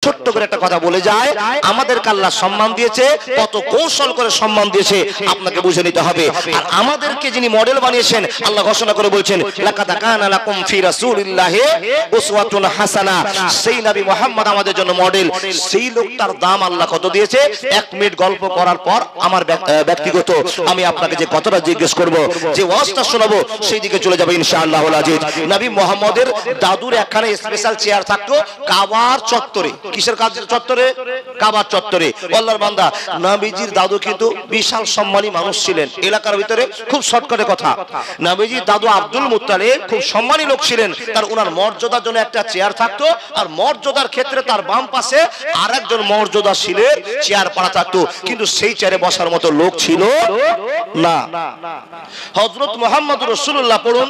ছোট্ট করে একটা কথা বলে যায়, আমাদেরকে আল্লাহ সম্মান দিয়েছে, কত কৌশল করে সম্মান দিয়েছে আপনাকে বুঝে নিতে হবে। আর আমাদেরকে যিনি মডেল বানিয়েছেন আল্লাহ ঘোষণা করে বলছেন লাকাদ কানা লাকুম ফি রাসূলিল্লাহি উসওয়াতুন হাসানা, সেই নবী মুহাম্মদ আমাদের জন্য মডেল। সেই লোকটার দাম আল্লাহ কত দিয়েছে? 1 মিনিট গল্প করার পর আমার ব্যক্তিগত আমি আপনাকে যে কথাটা জিজ্ঞেস করব, যে ওয়াজটা শোনাবো, সেই দিকে চলে যাবে ইনশাআল্লাহুল আজিজ। নবী মুহাম্মদের দাদুর একখানে স্পেশাল চেয়ার থাকতো কাবার চত্বরে। কিসের কাজের চত্বরে? কাবার চত্বরে। আল্লাহর বান্দা, নবীজির দাদু কিন্তু বিশাল সম্মানী মানুষ ছিলেন এলাকার ভিতরে। খুব শর্টকাটে কথা, নবীজির দাদু আব্দুল মুত্তালিব খুব সম্মানী লোক ছিলেন। তার ওনার মর্যাদার জন্য একটা চেয়ার থাকতো, আর মর্যাদার ক্ষেত্রে তার বাম পাশে আরেকজন মর্যাদাশীলের চেয়ার পাড়া থাকতো, কিন্তু সেই চেয়ারে বসার মতো লোক ছিল না। হযরত মুহাম্মদুর রাসূলুল্লাহ পড়ুন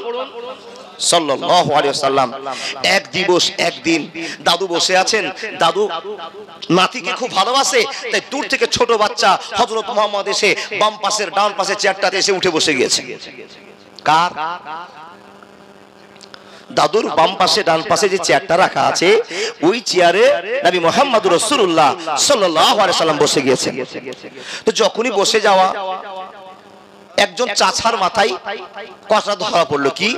সাল্লাল্লাহু আলাইহি ওয়াসাল্লাম। এক দিবস একদিন দাদু বসে আছেন, দাদু নাতিকে খুব ভালোবাসে, তাই দূর থেকে ছোট বাচ্চা হযরত মুহাম্মদ এসে বাম পাশের ডান পাশে চেয়ারটাতে এসে উঠে বসে গিয়েছে। কার? দাদুর বাম পাশে ডান পাশে যে চেয়ারটা রাখা আছে, ওই চেয়ারে নবী মুহাম্মদুর রাসূলুল্লাহ সাল্লাল্লাহু আলাইহি ওয়াসাল্লাম বসে গিয়েছেন। তো যখনই বসে যাওয়া, একজন চাচার মাথায় কথা ধরা পড়লো, কি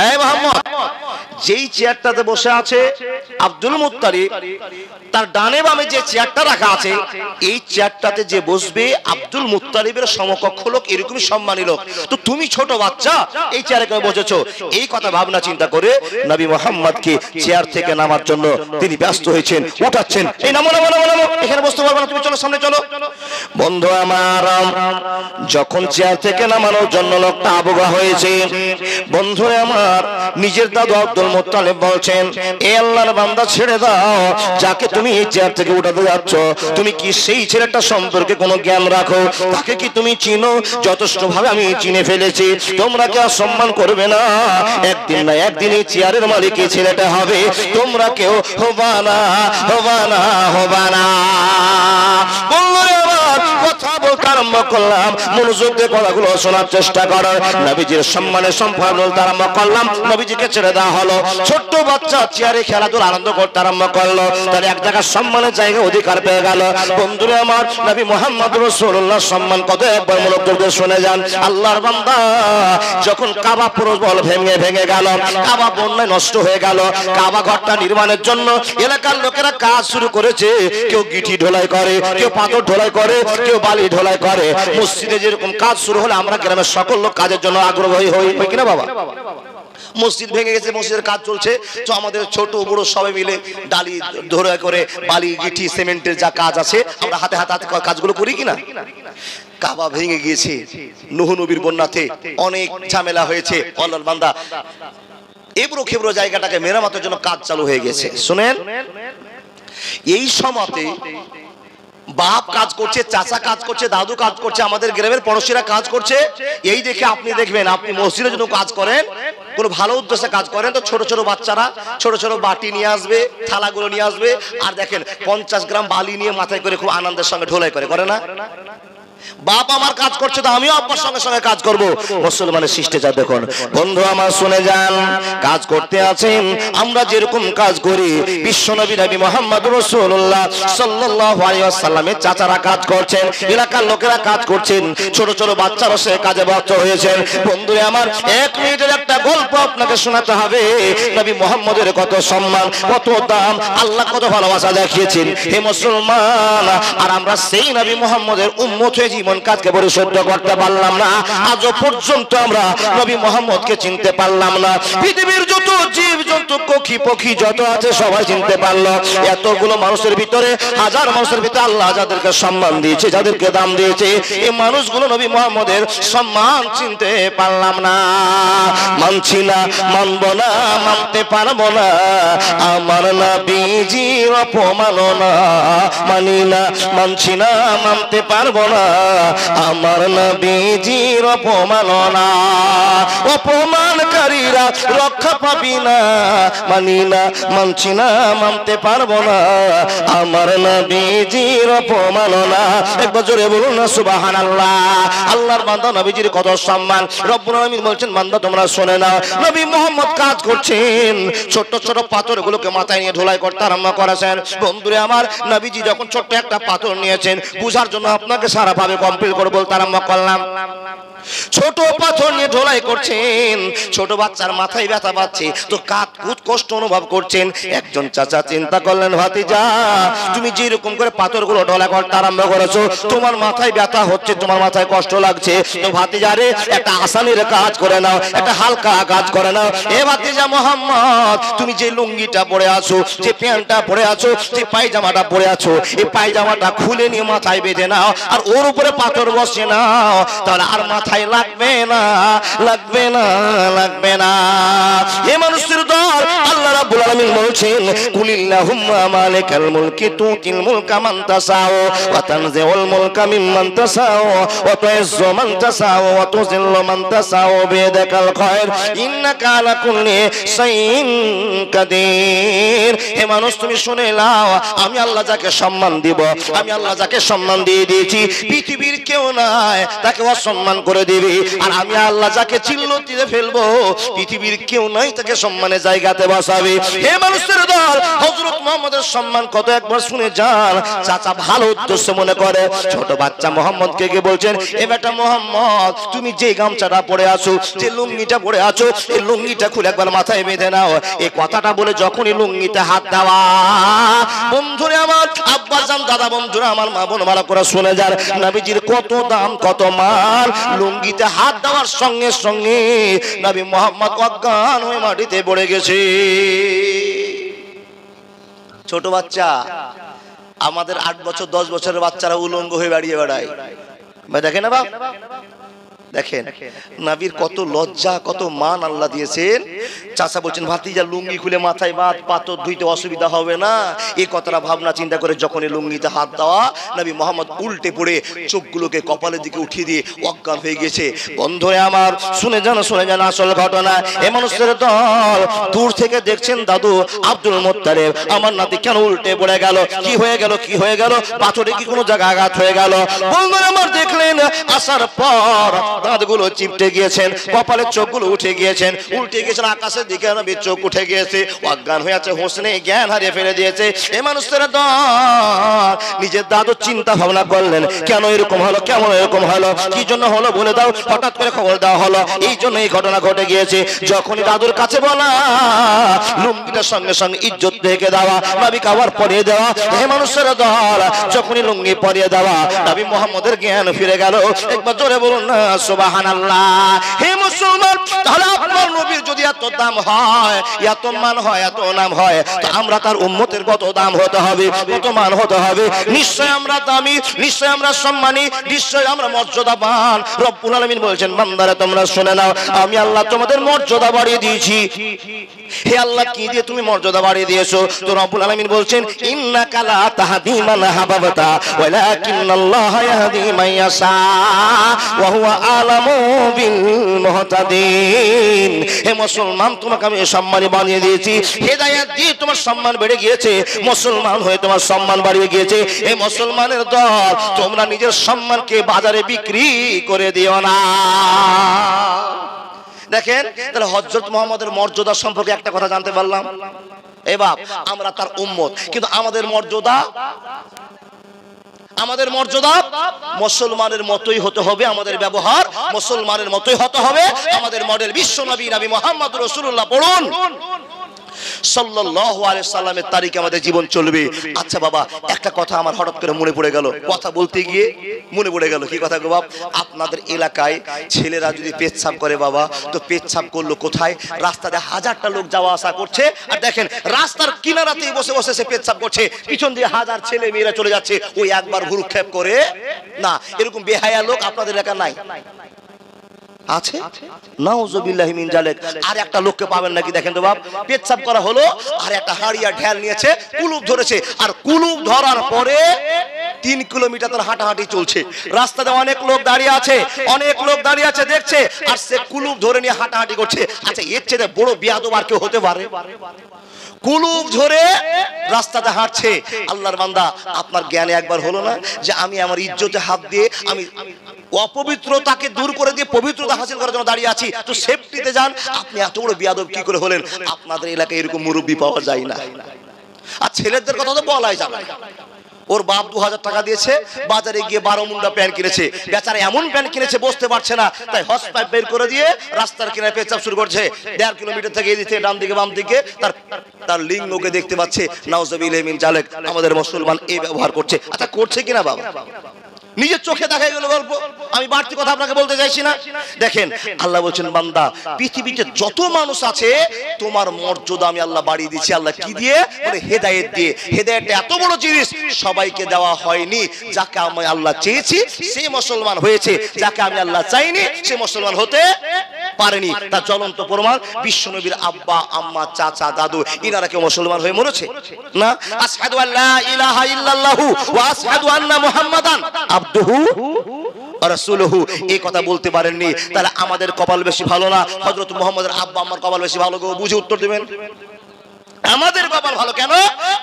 এই মুহাম্মদ, যেই চেয়ারটাতে বসে আছে আব্দুল মুত্তালিব, তার ডানে বামে যে চেয়ারটা রাখা আছে, এই চেয়ারটাতে যে বসবে আব্দুল মুত্তালিবের সমকক্ষ লোক, এরকমই সম্মানী লোক। তো তুমি ছোট বাচ্চা এই চেয়ারে কেন বসেছো? এই কথা ভাবনা চিন্তা করে নবী মুহাম্মদকে চেয়ার থেকে নামার জন্য তিনি ব্যস্ত হয়েছেন, উঠাচ্ছেন। এই নামো নামো নামো নামো, এখানে বসতে পারবে না, তুমি চলো সামনে চলো। বন্ধু আমার, যখন চেয়ার থেকে নামানোর জন্য লোকটা আবগা হয়েছে, বন্ধু আমার, নিজের দাদু আব্দুল মুত্তালিব বলছেন, এ আল্লাহর বান্দা ছেড়ে দাও, যাকে তুমি এই চেয়ার থেকে উঠাতে যাচ্ছ, তুমি কি সেই ছেলেটা সম্পর্কে কোনো জ্ঞান রাখো? তাকে কি তুমি চিনো? যথেষ্ট ভাবে আমি চিনে ফেলেছি, তোমরা কেউ সম্মান করবে না। একদিন না একদিন এই চেয়ারের মালিক এই ছেলেটা হবে, তোমরা কেউ হবা না, হবা না, হবা না। কথা বলতে আরম্ভ করলাম, মনোযোগ দিয়ে কথাগুলো শোনার চেষ্টা করো। নবীজির সম্মানে সম্পর্ক বলতে আরম্ভ করলাম, নবীজিকে ছেড়ে দেওয়া হলো। ছোট্ট বাচ্চা চেয়ারে খেলাধুলা আনন্দ করতে আরম্ভ করলো, তাহলে এক জায়গায় সম্মানের জায়গা অধিকার পেয়ে গেল। বন্ধুরা আমার, নবী মুহাম্মদ রাসূলুল্লাহ সম্মান কত একবার মনোযোগ দিয়ে শুনে যান। আল্লাহর বান্দা, যখন কাবা প্রবল ভেঙে ভেঙে গেল, কাবা বন্যায় নষ্ট হয়ে গেল, কাবা ঘরটা নির্মাণের জন্য এলাকার লোকেরা কাজ শুরু করেছে। কেউ গিটি ঢোলাই করে, কেউ পাথর ঢোলাই করে, কেউ বালি ঢোলাই করে। মসজিদে যেরকম কাজ শুরু হলে আমরা গ্রামের সকল লোক কাজের জন্য আগ্রহী হই, কিনা বাবা? মসজিদ ভেঙে গেছে, মসজিদের কাজ চলছে, তো আমাদের ছোট বড় সবাই মিলে ডালি ধরে করে বালি গিটি সিমেন্টের যা কাজ আছে আমরা হাতে হাতে হাতে কাজগুলো করি কিনা। কাবা ভেঙে গিয়েছে, নূহ নবীর বন্যাতে অনেক ঝামেলা হয়েছে। আল্লাহর বান্দা, এবড়ো খেবড়ো জায়গাটাকে মেরামতের জন্য কাজ চালু হয়ে গেছে। শুনেন, এই সময়তে বাপ কাজ করছে, চাচা কাজ করছে, দাদু কাজ করছে, আমাদের গ্রামের পড়োশিরা কাজ করছে। এই দেখে আপনি দেখবেন, আপনি মসজিদের জন্য কাজ করেন, কোনো ভালো উদ্দেশ্যে কাজ করেন, তো ছোট ছোট বাচ্চারা ছোট ছোট বাটি নিয়ে আসবে, থালাগুলো নিয়ে আসবে, আর দেখেন 50 গ্রাম বালি নিয়ে মাথায় করে খুব আনন্দের সঙ্গে ঢোলাই করে না? বাপ আমার কাজ করছে, তো আমিও আপনার সঙ্গে সঙ্গে কাজ করব। মুসলমানের শিষ্টাচার দেখুন। বন্ধু আমার শুনে যান, কাজ করতে আছেন, আমরা যেরকম কাজ করি, বিশ্বনবী নবী মুহাম্মদ রাসূলুল্লাহ সাল্লাল্লাহু আলাইহি ওয়াসাল্লামের চাচারা কাজ করছেন, এলাকার লোকেরা কাজ করছেন, ছোট ছোট বাচ্চারা সে কাজে ব্যস্ত হয়েছেন। বন্ধুরা আমার, 1 মিনিটের একটা গল্প আপনাকে শোনাতে হবে। নবী মুহাম্মদের কত সম্মান, কত দাম, আল্লাহ কত ভালোবাসা দেখিয়েছেন। হে মুসলমান, আর আমরা সেই নবী মুহাম্মদের উম্মত হয়ে জীবন কাজকে পরিশুদ্ধ করতে পারলাম না। আজও পর্যন্ত আমরা নবী মুহাম্মদকে চিনতে পারলাম না। পৃথিবীর যত জীব জন্তু পক্ষী পক্ষী যত আছে সবাই চিনতে পারলো। এতগুলো মানুষের ভিতরে, হাজার মানুষের ভিতরে আল্লাহ যাদেরকে সম্মান দিয়েছে, যাদেরকে দাম দিয়েছে, এই মানুষগুলো নবী মুহাম্মদের সম্মান চিনতে পারলাম না। মানছি না, মানব না, মানতে পারবো না, আমার নবীজির অপমাননা মানি না, মানছি না, মানতে পারবো না, আমার নবীজির অপমাননা, অপমানকারীরা রক্ষা পাবি না, মানি না, মানছি না, মানতে পারবো না, আমার নবীজির অপমাননা। একবার জোরে বলুন না সুবহানাল্লাহ। আল্লাহর বান্দা নবীজির কত সম্মান। রব্বুল আলামিন বলছেন বান্দা তোমরা শুনে নাও, নবী মুহাম্মদ কাজ করছেন, ছোট ছোট পাথরগুলোকে মাথায় নিয়ে ঢোলাই করতে আরম্ভ করেছেন। বন্ধুরে আমার, নবীজি যখন ছোট্ট একটা পাথর নিয়েছেন, বুঝার জন্য আপনাকে সারাভাবে কমপ্লিট করে বলতে আরম্ভ করলাম। ছোট পাথর নিয়ে ঢোলাই করছেন, ছোট বাচ্চার মাথায় ব্যথা পাচ্ছে, তো কাত কুত কষ্ট অনুভব করছেন। একজন চাচা চিন্তা করলেন, ভাতিজা তুমি যেরকম করে পাথরগুলো ঢোলাই করতে আরম্ভ করেছো, তোমার মাথায় ব্যথা হচ্ছে, তোমার মাথায় কষ্ট লাগছে, তো ভাতিজা রে একটা আসানির কাজ করে নাও, একটা হালকা কাজ করে নাও। এ ভাতিজা মোহাম্মদ, তুমি যে লুঙ্গিটা পরে আছো, যে প্যান্টটা পরে আছো, যে পায়জামাটা পরে আছো, এই পায়জামাটা খুলে নিয়ে মাথায় বেঁধে নাও, আর ওর উপরে পাথর বসিয়ে নাও, তাহলে আর মাথায় লাগবে না, লাগবে না, লাগবে না। এ মানুষের দল আল্লাহ রাব্বুল আলামিন বলছেন, কুলিল্লাহুম্মা মালিকাল মুলকি তুতিল মুলকা মান তাশাউ ওয়া তানজিউল মুলকা মিম্মান তাশাউ ওয়া তুইজ্জু মান তাশাউ ওয়া তুযিল্লু মান তাশাউ বিয়াদিকাল খায়র ইন্নাকা আলা কুল্লি শাইইন কাদির। হে মানুষ তুমি শুনে নাও, আমি আল্লাহ যাকে সম্মান দিব, আমি আল্লাহ যাকে সম্মান দিয়ে দিয়েছি, পৃথিবীর কেউ নাই তাকে অসম্মান করে দিবে, আর আমি আল্লাহ যাকে চিল্লতিতে ফেলবো, পৃথিবীর কেউ নাই তাকে সম্মানের জায়গাতে বসাবে। হে মানুষের দল, হযরত মুহাম্মদের সম্মান কত একবার শুনে যান। চাচা ভালো উদ্দেশ্য মনে করে ছোট বাচ্চা মুহাম্মদকে গিয়ে বলছেন, এ বেটা মুহাম্মদ, তুমি যে গামছাটা পরে আছো, যে লুঙ্গিটা পরে আছো, এই লুঙ্গিটা খুলে একবার মাথায় বেঁধে নাও। এই কথাটা বলে যখনই লুঙ্গিতে হাত দেওয়া, বন্ধুরে আমার, আব্বাজান, দাদা বন্ধুরা আমার, মা বোন ভালো করে শুনে যান, নবীজির কত দাম, কত মান। লুঙ্গিতে হাত দেওয়ার সঙ্গে সঙ্গে নবী মুহাম্মদ অজ্ঞান হয়ে মাটিতে পড়ে গেছে। ছোট বাচ্চা, আমাদের 8 বছর 10 বছরের বাচ্চারা উলঙ্গ হয়ে বেরিয়ে বেড়ায়, দেখেন না বাপ, দেখেন নবীর কত লজ্জা, কত মান আল্লাহ দিয়েছেন। চাচা বলছেন, ভাতিজা লুঙ্গি খুলে মাথায় বাদ, পাথর ধুইতে অসুবিধা হবে না। এই কথাটা ভাবনা চিন্তা করে যখন এই লুঙ্গিতে হাত দেওয়া, নবী মুহাম্মদ উল্টে পড়ে চোখগুলোকে কপালের দিকে উঠিয়ে দিয়ে অজ্ঞান হয়ে গেছে। বন্ধুরা আমার, শুনে যান, শুনে যান আসল ঘটনা। এ মানুষের দল দূর থেকে দেখছেন, দাদু আব্দুল মুত্তালিব, আমার নাতি কেন উল্টে পড়ে গেল, কি হয়ে গেল, কি হয়ে গেল, পাথরে কি কোনো জায়গা আঘাত হয়ে গেল? বন্ধুরা আমার, দেখলেন আসার পর দাঁতগুলো চিপটে গিয়েছেন, কপালের চোখগুলো উঠে গিয়েছেন, উল্টে গিয়েছেন আকাশের দিকে, নবীর চোখ উঠে গিয়েছে, অজ্ঞান হয়ে আছে, হোশ নেই, জ্ঞান হারিয়ে ফেলে দিয়েছে। এই মানুষের দল নিজের দাদু চিন্তা ভাবনা করলেন, কেন এরকম হলো, কেমন এরকম হলো, কি জন্য হলো বলে দাও। হঠাৎ করে খবর দেওয়া হলো, এই জন্য এই ঘটনা ঘটে গিয়েছে। যখনই দাদুর কাছে বলা, লুঙ্গিটার সঙ্গে সঙ্গে ইজ্জত রেখে দেওয়া, নবী কাবার পরিয়ে দেওয়া। হে মানুষের দল, যখনই লুঙ্গি পরিয়ে দেওয়া, নবী মুহাম্মদের জ্ঞান ফিরে গেল। একবার জোরে বলুন না সুবহানাল্লাহ। হে মুসলমান, তাহলে আপনার নবীর যদি এত দাম হয়, এত মান হয়, এত নাম হয়, তো আমরা তার উম্মতের কত দাম হতে হবে, কত মান হতে হবে। নিশ্চয় আমরা দামি, নিশ্চয় আমরা সম্মানী, নিশ্চয় আমরা মর্যাদাবান। রব্বুল আলামিন বলছেন, বান্দারা তোমরা শুনে নাও, আমি আল্লাহ তোমাদের মর্যাদা বাড়িয়ে দিয়েছি। হে আল্লাহ, কি দিয়ে তুমি মর্যাদা বাড়িয়ে দিয়েছো? তো রব্বুল আলামিন বলছেন, ইন্নাকা লা তাহদি মান আহবাবতা ওয়ালাকিন্নাল্লাহা ইয়াহদি মান ইয়াশা ওয়া হুয়া আলামু বিল মুহতাদিন। হে মুসলমান, তোমাকে আমি সম্মানী বানিয়ে দিয়েছি, হেদায়েত দিয়ে তোমার সম্মান বেড়ে গিয়েছে, মুসলমান হয়ে তোমার সম্মান বাড়িয়ে গিয়েছে। হে মুসলমানের দল, তোমরা নিজের সম্মানকে বাজারে বিক্রি করে দিও না। দেখেন, তাহলে হযরত মুহাম্মদের মর্যাদা সম্পর্কে একটা কথা জানতে পারলাম। এ বাপ, আমরা তার উম্মত, কিন্তু আমাদের মর্যাদা মুসলমানের মতোই হতে হবে, আমাদের ব্যবহার মুসলমানের মতোই হতে হবে। আমাদের মডেল বিশ্ব নবী নবী মুহাম্মদ রাসূলুল্লাহ, পড়ুন সাল্লাল্লাহু আলাইহি সাল্লামের তারিখে আমাদের জীবন চলবে। আচ্ছা বাবা, একটা কথা আমার হঠাৎ করে মনে পড়ে গেল, কথা বলতে গিয়ে মনে পড়ে গেল। কি কথা গো বাপ? আপনাদের এলাকায় ছেলেরা যদি পেচ্ছাপ করে বাবা, তো পেচ্ছাপ করলো কোথায়? রাস্তাতে হাজারটা লোক যাওয়া আসা করছে, আর দেখেন রাস্তার কিনারাতেই বসে বসে সে পেচ্ছাপ করছে, পিছন দিয়ে হাজার ছেলে মেয়েরা চলে যাচ্ছে, ওই একবার ভুরুক্ষেপ করে না। এরকম বেহায়া লোক আপনাদের এলাকা নাই? আছে? নাউযুবিল্লাহি মিন জালিক। আর একটা লোককে পাবেন নাকি? দেখেন তো বাপ, পেচ্ছাপ করা হলো, আর একটা হাড়িয়া ঢেল নিয়েছে, কুলুপ ধরেছে, আর কুলুপ ধরার পরে 3 কিলোমিটার তার হাঁটাহাঁটি চলছে, রাস্তাতে অনেক লোক দাঁড়িয়ে আছে, দেখছে, আর সে কুলুপ ধরে নিয়ে হাঁটাহাঁটি করছে। আচ্ছা, এর চেয়ে বড় বেয়াদব আর কেউ হতে পারে? কুলুপ ধরে রাস্তাতে হাঁটছে। আল্লাহর বান্দা, আপনার জ্ঞানে একবার হলো না যে আমি আমার ইজ্জতে হাত দিয়ে আমি অপবিত্রতাকে দূর করে দিয়ে পবিত্রতা হাসিল করার জন্য দাঁড়িয়ে আছি? তো সেফটিতে যান। আপনি এত বড় বেয়াদব কি করে হলেন? আপনাদের এলাকায় এরকম মুরব্বি পাওয়া যায় না। আর ছেলেদের কথা তো বলাই যাবে না। ওর বাপ 2000 টাকা দিয়েছে, বাজারে গিয়ে 12 মুন্ডা প্যান্ট কিনেছে। বেচারা এমন প্যান্ট কিনেছে বসতে পারছে না, তাই হস পাইপ বের করে দিয়ে রাস্তার কিনারে পেচাব শুরু করছে। 1.5 কিলোমিটার থেকে এদিকে ডান দিকে বাম দিকে তার লিঙ্গকে দেখতে পাচ্ছে। নাউজুবিল্লাহি মিন জালিক। আমাদের মুসলমান এই ব্যবহার করছে। আচ্ছা, করছে কিনা বাবা? নিজের চোখে দেখা গেল গল্প, আমি বাড়তি কথা আপনাকে বলতে চাইছি না। দেখেন, আল্লাহ বলছেন, বান্দা, পৃথিবীতে যত মানুষ আছে তোমার মর্যাদা আমি আল্লাহ বাড়িয়ে দিচ্ছি। আল্লাহ কি দিয়ে? বলে হেদায়েত দিয়ে। হেদায়েতটা এত বড় জিনিস, সবাইকে দেওয়া হয়নি। যাকে আমি আল্লাহ চেয়েছি সে মুসলমান হয়েছে, যাকে আমি আল্লাহ চাইনি সে মুসলমান হতে পারেনি। তার জ্বলন্ত প্রমাণ বিশ্বনবীর আব্বা, আম্মা, চাচা, দাদু, ইনারা কেউ মুসলমান হয়ে মরেছে না? আশহাদু আল্লা ইলাহা ইল্লাল্লাহু ওয়া আশহাদু আন্না মুহাম্মাদান আবদুহু ওয়া রাসূলুহু, এই কথা বলতে পারেননি। তাহলে আমাদের কপাল বেশি ভালো না? হযরত মুহাম্মদের আব্বা আম্মার কপাল বেশি ভালো? গো, বুঝে উত্তর দিবেন। আমাদের কপাল ভালো কেন?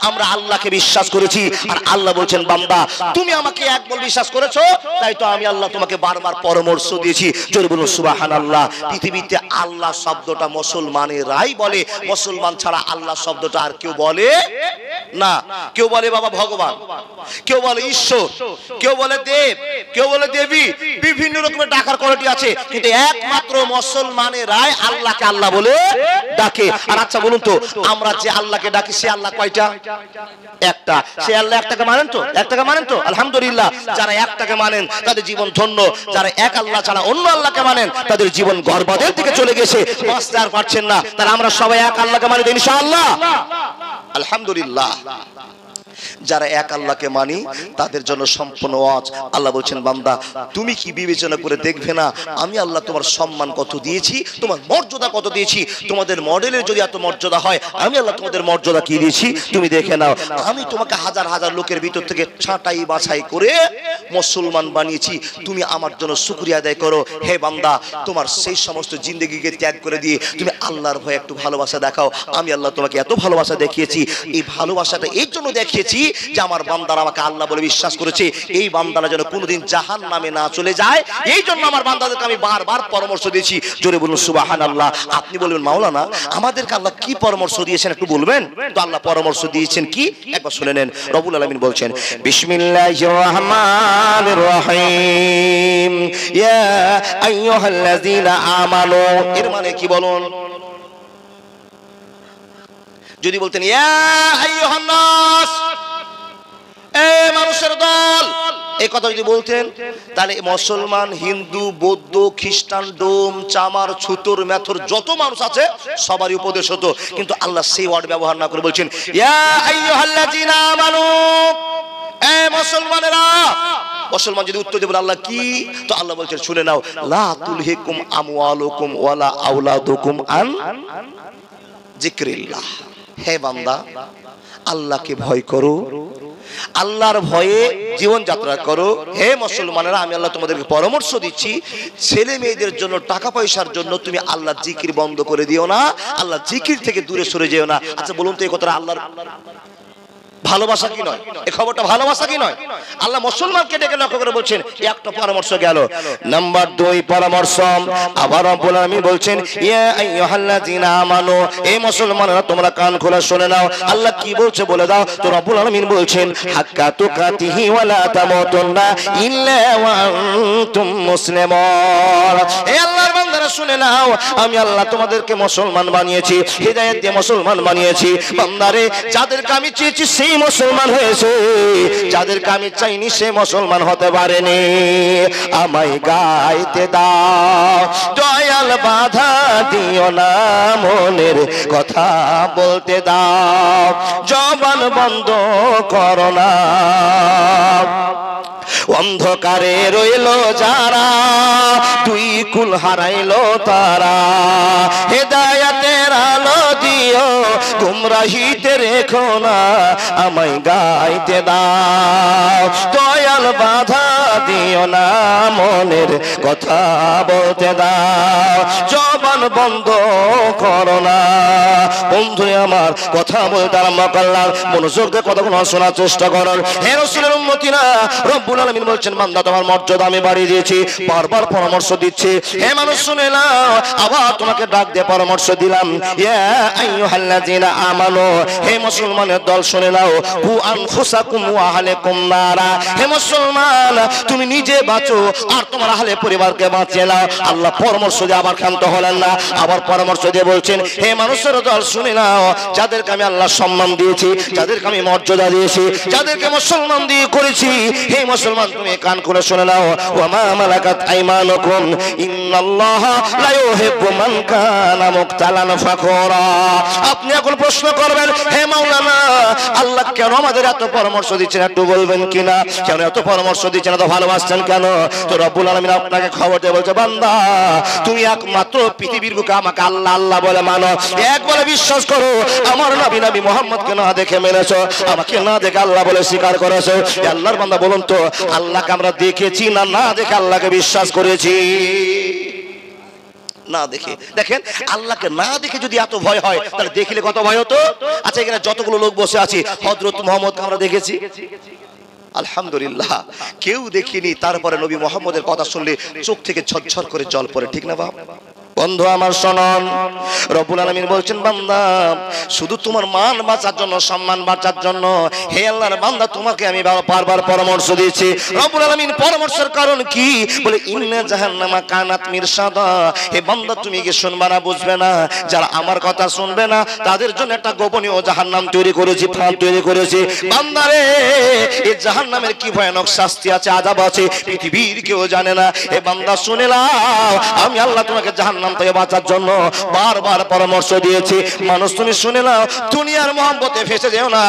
আমরা আল্লাহকে বিশ্বাস করেছি। আর আল্লাহ বলছেন, বান্দা, তুমি আমাকে একবার বিশ্বাস করেছো, তাই তো আমি আল্লাহ তোমাকে বারবার পরামর্শ দিয়েছি। জোরে বলুন সুবহানাল্লাহ। পৃথিবীতে আল্লাহ শব্দটা মুসলমানেরাই বলে, মুসলমান ছাড়া আল্লাহ শব্দটা আর কেউ বলে না। কেউ বলে বাবা ভগবান, কেউ বলে ঈশ্বর, কেউ বলে দেব, কেউ বলে দেবী, বিভিন্ন রকমের ডাকার কোয়ালিটি আছে, কিন্তু একমাত্র মুসলমানেরাই আল্লাহকে আল্লাহ বলে ডাকে। আর আচ্ছা বলুন তো, আমরা যে আল্লাহকে ডাকি সে আল্লাহ কয়টা? একটা। সে আল্লাহ একটাকে মানেন তো? একটাকে মানেন তো? আলহামদুলিল্লাহ। যারা একটাকে মানেন তাদের জীবন ধন্য। যারা এক আল্লাহ ছাড়া অন্য আল্লাহকে মানেন তাদের জীবন বরবাদের দিকে চলে গেছে, বাঁচতে আর পারছেন না। তাহলে আমরা সবাই এক আল্লাহকে মানি তো ইনশাআল্লাহ? আলহামদুলিল্লাহ। যারা এক আল্লাহকে মানি তাদের জন্য সম্পূর্ণ ওয়াজ। আল্লাহ বলছেন, বান্দা, তুমি কি বিবেচনা করে দেখবে না আমি আল্লাহ তোমার সম্মান কত দিয়েছি, তোমার মর্যাদা কত দিয়েছি? তোমাদের মডেলের যদি এত মর্যাদা হয়, আমি আল্লাহ তোমাদের মর্যাদা কি দিয়েছি তুমি দেখে নাও। আমি তোমাকে হাজার হাজার লোকের ভিতর থেকে ছাঁটাই বাছাই করে মুসলমান বানিয়েছি, তুমি আমার জন্য শুকরিয়া আদায় করো। হে বান্দা, তোমার সেই সমস্ত জিন্দেগিকে ত্যাগ করে দিয়ে তুমি আল্লাহর ভয়ে একটু ভালোবাসা দেখাও। আমি আল্লাহ তোমাকে এত ভালোবাসা দেখিয়েছি। এই ভালোবাসাটা এই জন্য দেখিয়েছি যে আমার বান্দারা আমাকে আল্লাহ বলে বিশ্বাস করেছে। এই বান্দারা যেন কোনোদিন জাহান্নামে না চলে যায়, এই জন্য আমার বান্দাদেরকে আমি বারবার পরামর্শ দিয়েছি। জোরে বলুন সুবহানাল্লাহ। আপনি বলবেন, মাওলানা, আমাদেরকে আল্লাহ কি পরামর্শ দিয়েছেন একটু বলবেন তো? আল্লাহ পরামর্শ দিয়েছেন কি একবার শুনে নেন। রব্বুল আলামিন বলছেন, বিসমিল্লাহির রহমানির রহিম, ইয়া আইয়ুহাল্লাযীনা আমানু। এর মানে কি বলুন? যদি বলতেন ইয়া আইয়ুহান নাস, এ মানুষের দল, এই কথা যদি বলতেন, তাহলে মুসলমান, হিন্দু, বৌদ্ধ, খ্রিস্টান, ডোম, চামার, ছুতর, মেথর যত মানুষ আছে সবারই উপদেশ হতো। কিন্তু আল্লাহ সেই ওয়ার্ড ব্যবহার না করে বলছেন, ইয়া আইয়ুহাল্লাযীনা আমানু, এ মুসলমানেরা। মুসলমান যদি উত্তর দেবেন আল্লাহ কি, তো আল্লাহ বলছেন, শুনে নাও, লা তুলহিকুম আমওয়ালুকুম ওয়ালা আওলাদুকুম আন যিকরিল্লাহ। হে বান্দা, আল্লাহকে ভয় করো, আল্লাহর ভয়ে জীবন যাত্রা করো। হে মুসলমানেরা, আমি আল্লাহ তোমাদেরকে পরামর্শ দিচ্ছি, ছেলে মেয়েদের জন্য, টাকা পয়সার জন্য তুমি আল্লাহর জিকির বন্ধ করে দিও না, আল্লাহর জিকির থেকে দূরে সরে যেও না। আচ্ছা বলুন তো, এই কথাটা আল্লাহর ভালোবাসা কি নয়? এই খবরটা ভালোবাসা কি নয়? আল্লাহ মুসলমানকে ডেকে লক্ষ্য করে বলছেন, একটা পরামর্শ গেল। নাম্বার 2 পরামর্শ আবার রব্বুল আলামিন বলছেন, ইয়া আইয়ুহাল্লাযীনা আমানু, এই মুসলমানরা তোমরা কান খোলা শুনে নাও। আল্লাহ কি বলছে বলে দাও তো। রব্বুল আলামিন বলছেন, হাক্কা তুকাতিহি ওয়া লা তামুতুন্না ইল্লা ওয়া আনতুম মুসলিমুন। হে আল্লাহর বান্দারা শুনে নাও, আমি আল্লাহ তোমাদেরকে মুসলমান বানিয়েছি, হিদায়াত দিয়ে মুসলমান বানিয়েছি। বান্দারে, যাদেরকে আমি চেয়েছি সেই মুসলমান হয়েছে, যাদেরকে আমি চাইনি সে মুসলমান হতে পারেনি। আমায় গাইতে দাও, দয়াল বাধা দিও না, মনের কথা বলতে দাও, জবান বন্ধ করো না। অন্ধকারে রইল যারা, দুই কুল হারাইল তারা, হেদায়াতের আলো দিয়ে দিও, গুমরাহিতে রেখো না আমায় গাইতে দাও। দয়াল বাধা দিও না, মনের কথা বলতে দাও, জবান বন্ধ করো না। বন্ধু আমার কথা বলতে আরম্ভ করলাম, মনোযোগ দিয়ে কথাগুলো শোনার চেষ্টা করুন। হে রাসূলের উম্মতিরা, রব্বুল আলামিন বলছেন বান্দা তোমার মর্যাদা আমি বাড়িয়ে দিয়েছি। বারবার পরামর্শ দিচ্ছে, হে মানুষ শুনে নাও, আবার তোমাকে ডাক দিয়ে পরামর্শ দিলাম, ইয়া আইয়ুহাল্লাযিনা আমানু, হে মুসলমানের দল শুনে নাও, কু আনফুসাকুম ওয়া আহলিকুম নারা, হে মুসলমান তুমি নিজে বাঁচো আর তোমার আহলে পরিবারকে বাঁচিয়ে নাও। আল্লাহ পরামর্শ দিয়ে আবার ক্ষান্ত হলেন না, আবার পরামর্শ দিয়ে বলছেন, হে মানুষের দল শুনে নাও, যাদেরকে আমি আল্লাহ সম্মান দিয়েছি, যাদেরকে আমি মর্যাদা দিয়েছি, যাদেরকে মুসলমান দিয়ে করেছি, হে মুসলমান তুমি কান খুলে শুনে নাও, ওয়া মা মালাকাত আইমানুকুম ইন্নাল্লাহা লা ইউহিব্বু মান কানা মুক্তালান ফাখুরা। আপনি এখন প্রশ্ন করবেন, হে মাওলানা আল্লাহ কেন আমাদের এত পরামর্শ দিচ্ছেন, একটু বলবেন কিনা? কেন এত পরামর্শ দিচ্ছেন, এত ভালোবাসছেন কেন? তো রব্বুল আলামিন আপনাকে খবর দিয়ে বলছে, বান্দা তুমি একমাত্র পৃথিবীর বুকে আমাকে আল্লাহ আল্লাহ বলে মানো, এক বলে বিশ্বাস করো, আমার নবী মুহাম্মদকে না দেখে মেনেছো, আমাকে না দেখে আল্লাহ বলে স্বীকার করেছো। আল্লাহর বান্দা বলুন তো, আল্লাহকে আমরা দেখেছি না না দেখে আল্লাহকে বিশ্বাস করেছি? না দেখে। দেখেন আল্লাহকে না দেখে যদি এত ভয় হয়, তাহলে দেখলে কত ভয় হতো। আচ্ছা এখানে যতগুলো লোক বসে আছি, হযরত মুহাম্মদকে আমরা দেখেছি? আলহামদুলিল্লাহ কেউ দেখিনি, তারপরে নবী মুহাম্মদের কথা শুনলে চোখ থেকে ঝরঝর করে জল পড়ে, ঠিক না বাবা? বন্ধু আমার শুনুন, রব্বুল আলামিন বলছেন, বান্দা শুধু তোমার মান বাঁচার জন্য, সম্মান বাঁচার জন্য, হে আল্লাহর বান্দা তোমাকে আমি বারবার পরামর্শ দিয়েছি। রব্বুল আলামিন পরামর্শের কারণ কি? বলে ইন্না জাহান্নামা কানাত মিরসাদা, হে বান্দা তুমি কি শুনবে না, বুঝবে না? যারা আমার কথা শুনবে না তাদের জন্য একটা গোপনীয় জাহান্নাম তৈরি করেছি, ফাঁদ তৈরি করেছি। বান্দা রে, এই জাহান্নামের কি ভয়ানক শাস্তি আছে, আযাব আছে, পৃথিবীর কেউ জানে না। হে বান্দা শুনে নাও, আমি আল্লাহ তোমাকে জাহান্নাম থেকে বাঁচার জন্য বারবার পরামর্শ দিয়েছি। মানুষ তুমি শুনে নাও, দুনিয়ার মহব্বতে ফেসে যেও না,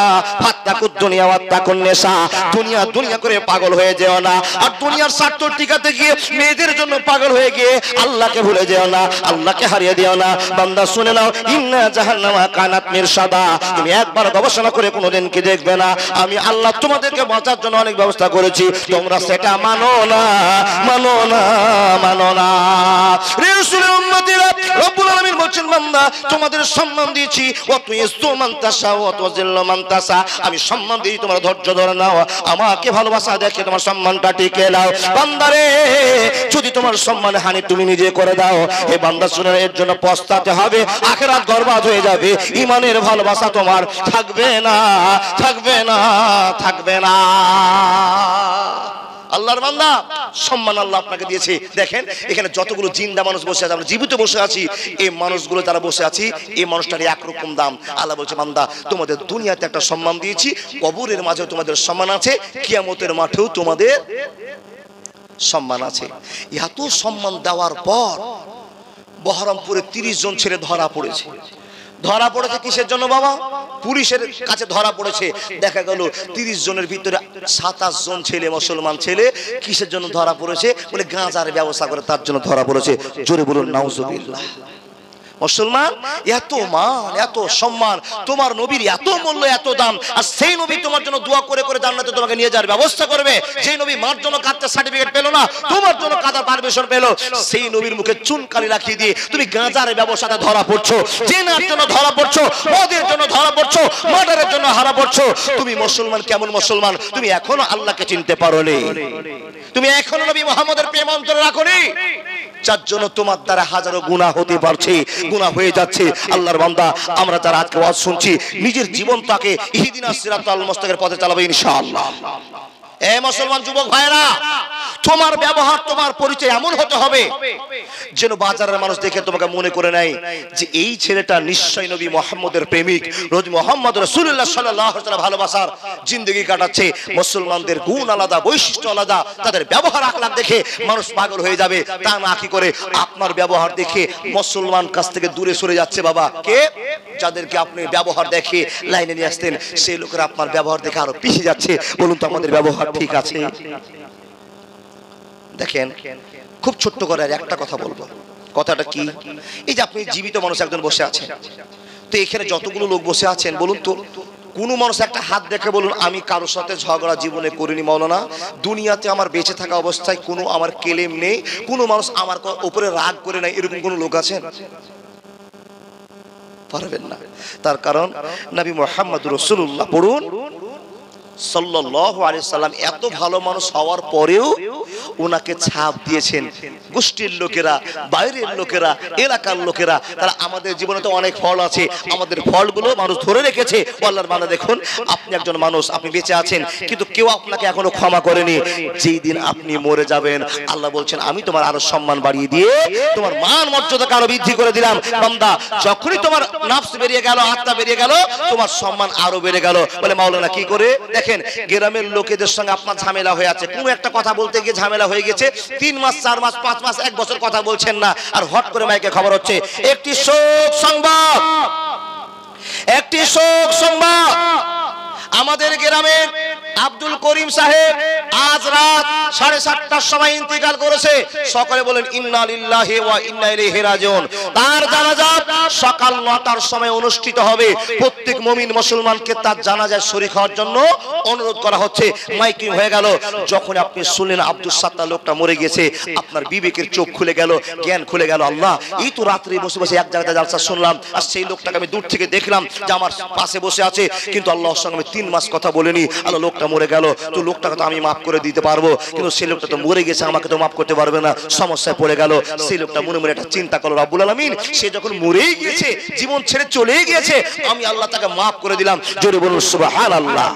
ফাত্তাকুদ দুনিয়া ওয়াত্তাকুন নেশা, দুনিয়া দুনিয়া করে পাগল হয়ে যেও না, আর দুনিয়ার স্বার্থ টিকাতে গিয়ে মেয়েদের জন্য পাগল হয়ে গিয়ে আল্লাহকে ভুলে যেও না, আল্লাহকে হারিয়ে দিও না। বান্দা শুনে নাও, ইন্না জাহান্নামা কানাত মিরসাদা, তুমি একবার গবেষণা করে কোনোদিন কি দেখবে না, আমি আল্লাহ তোমাদেরকে বাঁচার জন্য অনেক ব্যবস্থা করেছি, তোমরা সেটা মানো না, মানো না, মানো না। রাসূলের উম্মতিরা, রব্বুল আলামিন বলছেন, বান্দা তোমাদের সম্মান দিয়েছি, ওয়া তুইযু মান তাশা ওয়া তুযিল্লু মান তাশা, আমি সম্মান দিই, তোমরা ধৈর্য ধরে নাও, আমাকে ভালোবাসা দেখে তোমার সম্মানটা টিকে নাও। বান্দারে যদি তোমার সম্মান হানি তুমি নিজে করে দাও, হে বান্দা শুনে এর জন্য পস্তাতে হবে, আখিরাত বরবাদ হয়ে যাবে, ঈমানের ভালোবাসা তোমার থাকবে না, থাকবে না, থাকবে না। আল্লাহর বান্দা সম্মান আল্লাহ আপনাকে দিয়েছে। দেখেন এখানে যতগুলো জিন্দা মানুষ বসে আছে, আমরা জীবিত বসে আছি, এই মানুষগুলো যারা বসে আছি, এই মানুষটার একরকম দাম। আল্লাহ বলছে, বান্দা তোমাদের দুনিয়াতে একটা সম্মান দিয়েছি, কবরের মাঝেও তোমাদের সম্মান আছে, কিয়ামতের মাঠেও তোমাদের সম্মান আছে। এত সম্মান দেওয়ার পর বহরমপুরে 30 জন ছেলে ধরা পড়েছে। ধরা পড়েছে কিসের জন্য বাবা? পুলিশের কাছে ধরা পড়েছে। দেখা গেল 30 জনের ভিতরে 27 জন ছেলে, মুসলমান ছেলে, কিসের জন্য ধরা পড়েছে? বলে গাঁজার ব্যবসা করে তার জন্য ধরা পড়েছে। জোরে বলুন নাউজুবিল্লাহ। মুসলমান এত মান, এত সম্মান, তোমার নবীর এত মূল্য, এত দাম, আর সেই নবী তোমার জন্য দোয়া করে করে জান্নাতে তোমাকে নিয়ে যাওয়ার ব্যবস্থা করবে। যেই নবী মার জন্য কাঁদতে সার্টিফিকেট পেলো না, তোমার জন্য কাঁদার পারমিশন পেলো, সেই নবীর মুখে চুনকালি রাখিয়ে দিয়ে তুমি গাঁজার ব্যবসাতে ধরা পড়ছো, জেনার জন্য ধরা পড়ছো, মদের জন্য ধরা পড়ছো, মার্ডারের জন্য হারা পড়ছো। তুমি মুসলমান কেমন মুসলমান? তুমি এখনো আল্লাহকে চিনতে পারোনি, তুমি এখনো নবী মুহাম্মদের প্রেম অন্তরে রাখোনি, যার জন্য তোমার দ্বারা হাজারো গুনাহ হতে পারছে, গুনাহ হয়ে যাচ্ছে। আল্লাহর বান্দা আমরা যারা আজকে ওয়াজ শুনছি, নিজের জীবনটাকে ইহদিনাস সিরাতাল মুস্তাকিমের পথে চালাবো ইনশাআল্লাহ। এ মুসলমান যুবক ভাইরা, তোমার ব্যবহার, তোমার পরিচয় এমন হতে হবে যেন বাজারের মানুষ দেখে তোমাকে মনে করে নেয় যে এই ছেলেটা নিশ্চয়ই নবী মুহাম্মদের প্রেমিক, নবী মুহাম্মদ রাসূলুল্লাহ সাল্লাল্লাহু আলাইহি ওয়াসাল্লাম ভালোবাসার জিন্দেগি কাটাচ্ছে। মুসলমানদের গুণ আলাদা, বৈশিষ্ট্য আলাদা, তাদের ব্যবহার আখলাক দেখে মানুষ পাগল হয়ে যাবে। তা না কি করে আপনার ব্যবহার দেখে মুসলমান কাছ থেকে দূরে সরে যাচ্ছে। বাবা কে? যাদেরকে আপনি ব্যবহার দেখে লাইনে নিয়ে আসতেন, সেই লোকেরা আপনার ব্যবহার দেখে আরো পিছিয়ে যাচ্ছে। বলুন তো আমাদের ব্যবহার ঠিক আছে? দেখেন খুব ছোট্ট করে আর একটা কথা বলবো। কথাটা কি? এই যে আপনি জীবিত মানুষ একজন বসে আছেন, তো এখানে যতগুলো লোক বসে আছেন বলুন তো, কোন মানুষ একটা হাত দেখে বলুন আমি কারোর সাথে ঝগড়া জীবনে করিনি মাওলানা, দুনিয়াতে আমার বেঁচে থাকা অবস্থায় কোনো আমার কেলেম নেই, কোনো মানুষ আমার উপরে রাগ করে নাই, এরকম কোন লোক আছেন? পারবেন না। তার কারণ নবী মুহাম্মদ রাসূলুল্লাহ পড়ুন সাল্লাল্লাহু আলাইহি সাল্লাম এত ভালো মানুষ হওয়ার পরেও ওনাকে ছাপ দিয়েছেন গোষ্ঠীর লোকেরা, বাইরের লোকেরা, এলাকার লোকেরা। তারা আমাদের জীবনে তো অনেক ফল আছে, আমাদের ফলগুলো মানুষ ধরে রেখেছে। আল্লাহর বান্দা দেখুন, আপনি একজন মানুষ, আপনি বেঁচে আছেন, কিন্তু কেউ আপনাকে এখনো ক্ষমা করেনি। যেই দিন আপনি মরে যাবেন আল্লাহ বলছেন আমি তোমার আরো সম্মান বাড়িয়ে দিয়ে তোমার মান মর্যাদাকে আরো বৃদ্ধি করে দিলাম। বান্দা যখনই তোমার নফস বেরিয়ে গেল, আত্মা বেরিয়ে গেল, তোমার সম্মান আরো বেড়ে গেল। বলে মাওলানা কি করে? দেখেন গ্রামের লোকেদের সঙ্গে আপনার ঝামেলা হয়ে আছে, কোনো একটা কথা বলতে গিয়ে ঝামেলা হয়ে গেছে, 3 মাস 4 মাস 5 মাস 1 বছর কথা বলছেন না, আর হট করে মাইকে খবর হচ্ছে একটি শোক সংবাদ, একটি শোক সংবাদ, আমাদের গ্রামের আব্দুল করিম সাহেব আজ রাত 7:30টার সময় ইন্তেকাল করেছে। সকলে বলেন ইন্না লিল্লাহি ওয়া ইন্না ইলাইহি রাজিউন। তার জানাজা সকাল 9টার সময় অনুষ্ঠিত হবে। প্রত্যেক মুমিন মুসলমানকে তার জানাজায় শরীক হওয়ার জন্য অনুরোধ করা হচ্ছে। মাইকিং হয়ে গেল। যখন আপনি শুনলেন আব্দুল সাত্তার লোকটা মরে গেছে, আপনার বিবেকের চোখ খুলে গেল, জ্ঞান খুলে গেল। আল্লাহ, এই তো রাত্রে বসে বসে এক জায়গায় জালসা শুনলাম, আর সেই লোকটাকে আমি দূর থেকে দেখলাম যে আমার পাশে বসে আছে, কিন্তু আল্লাহর সঙ্গে আমি 3 মাস কথা বলিনি। আল্লাহ, লোকটা মরে গেল, তো লোকটাকে তো আমি মাফ করে দিতে পারবো, কিন্তু সেই লোকটা তো মরে গেছে, আমাকে তো মাফ করতে পারবে না। সমস্যায় পড়ে গেল। সেই লোকটা মনে মনে একটা চিন্তা করলো, রব্বুল আলামিন সে যখন মরেই গিয়েছে, জীবন ছেড়ে চলেই গিয়েছে, আমি আল্লাহ তাকে মাফ করে দিলাম। জোরে বলুন সুবহানাল্লাহ।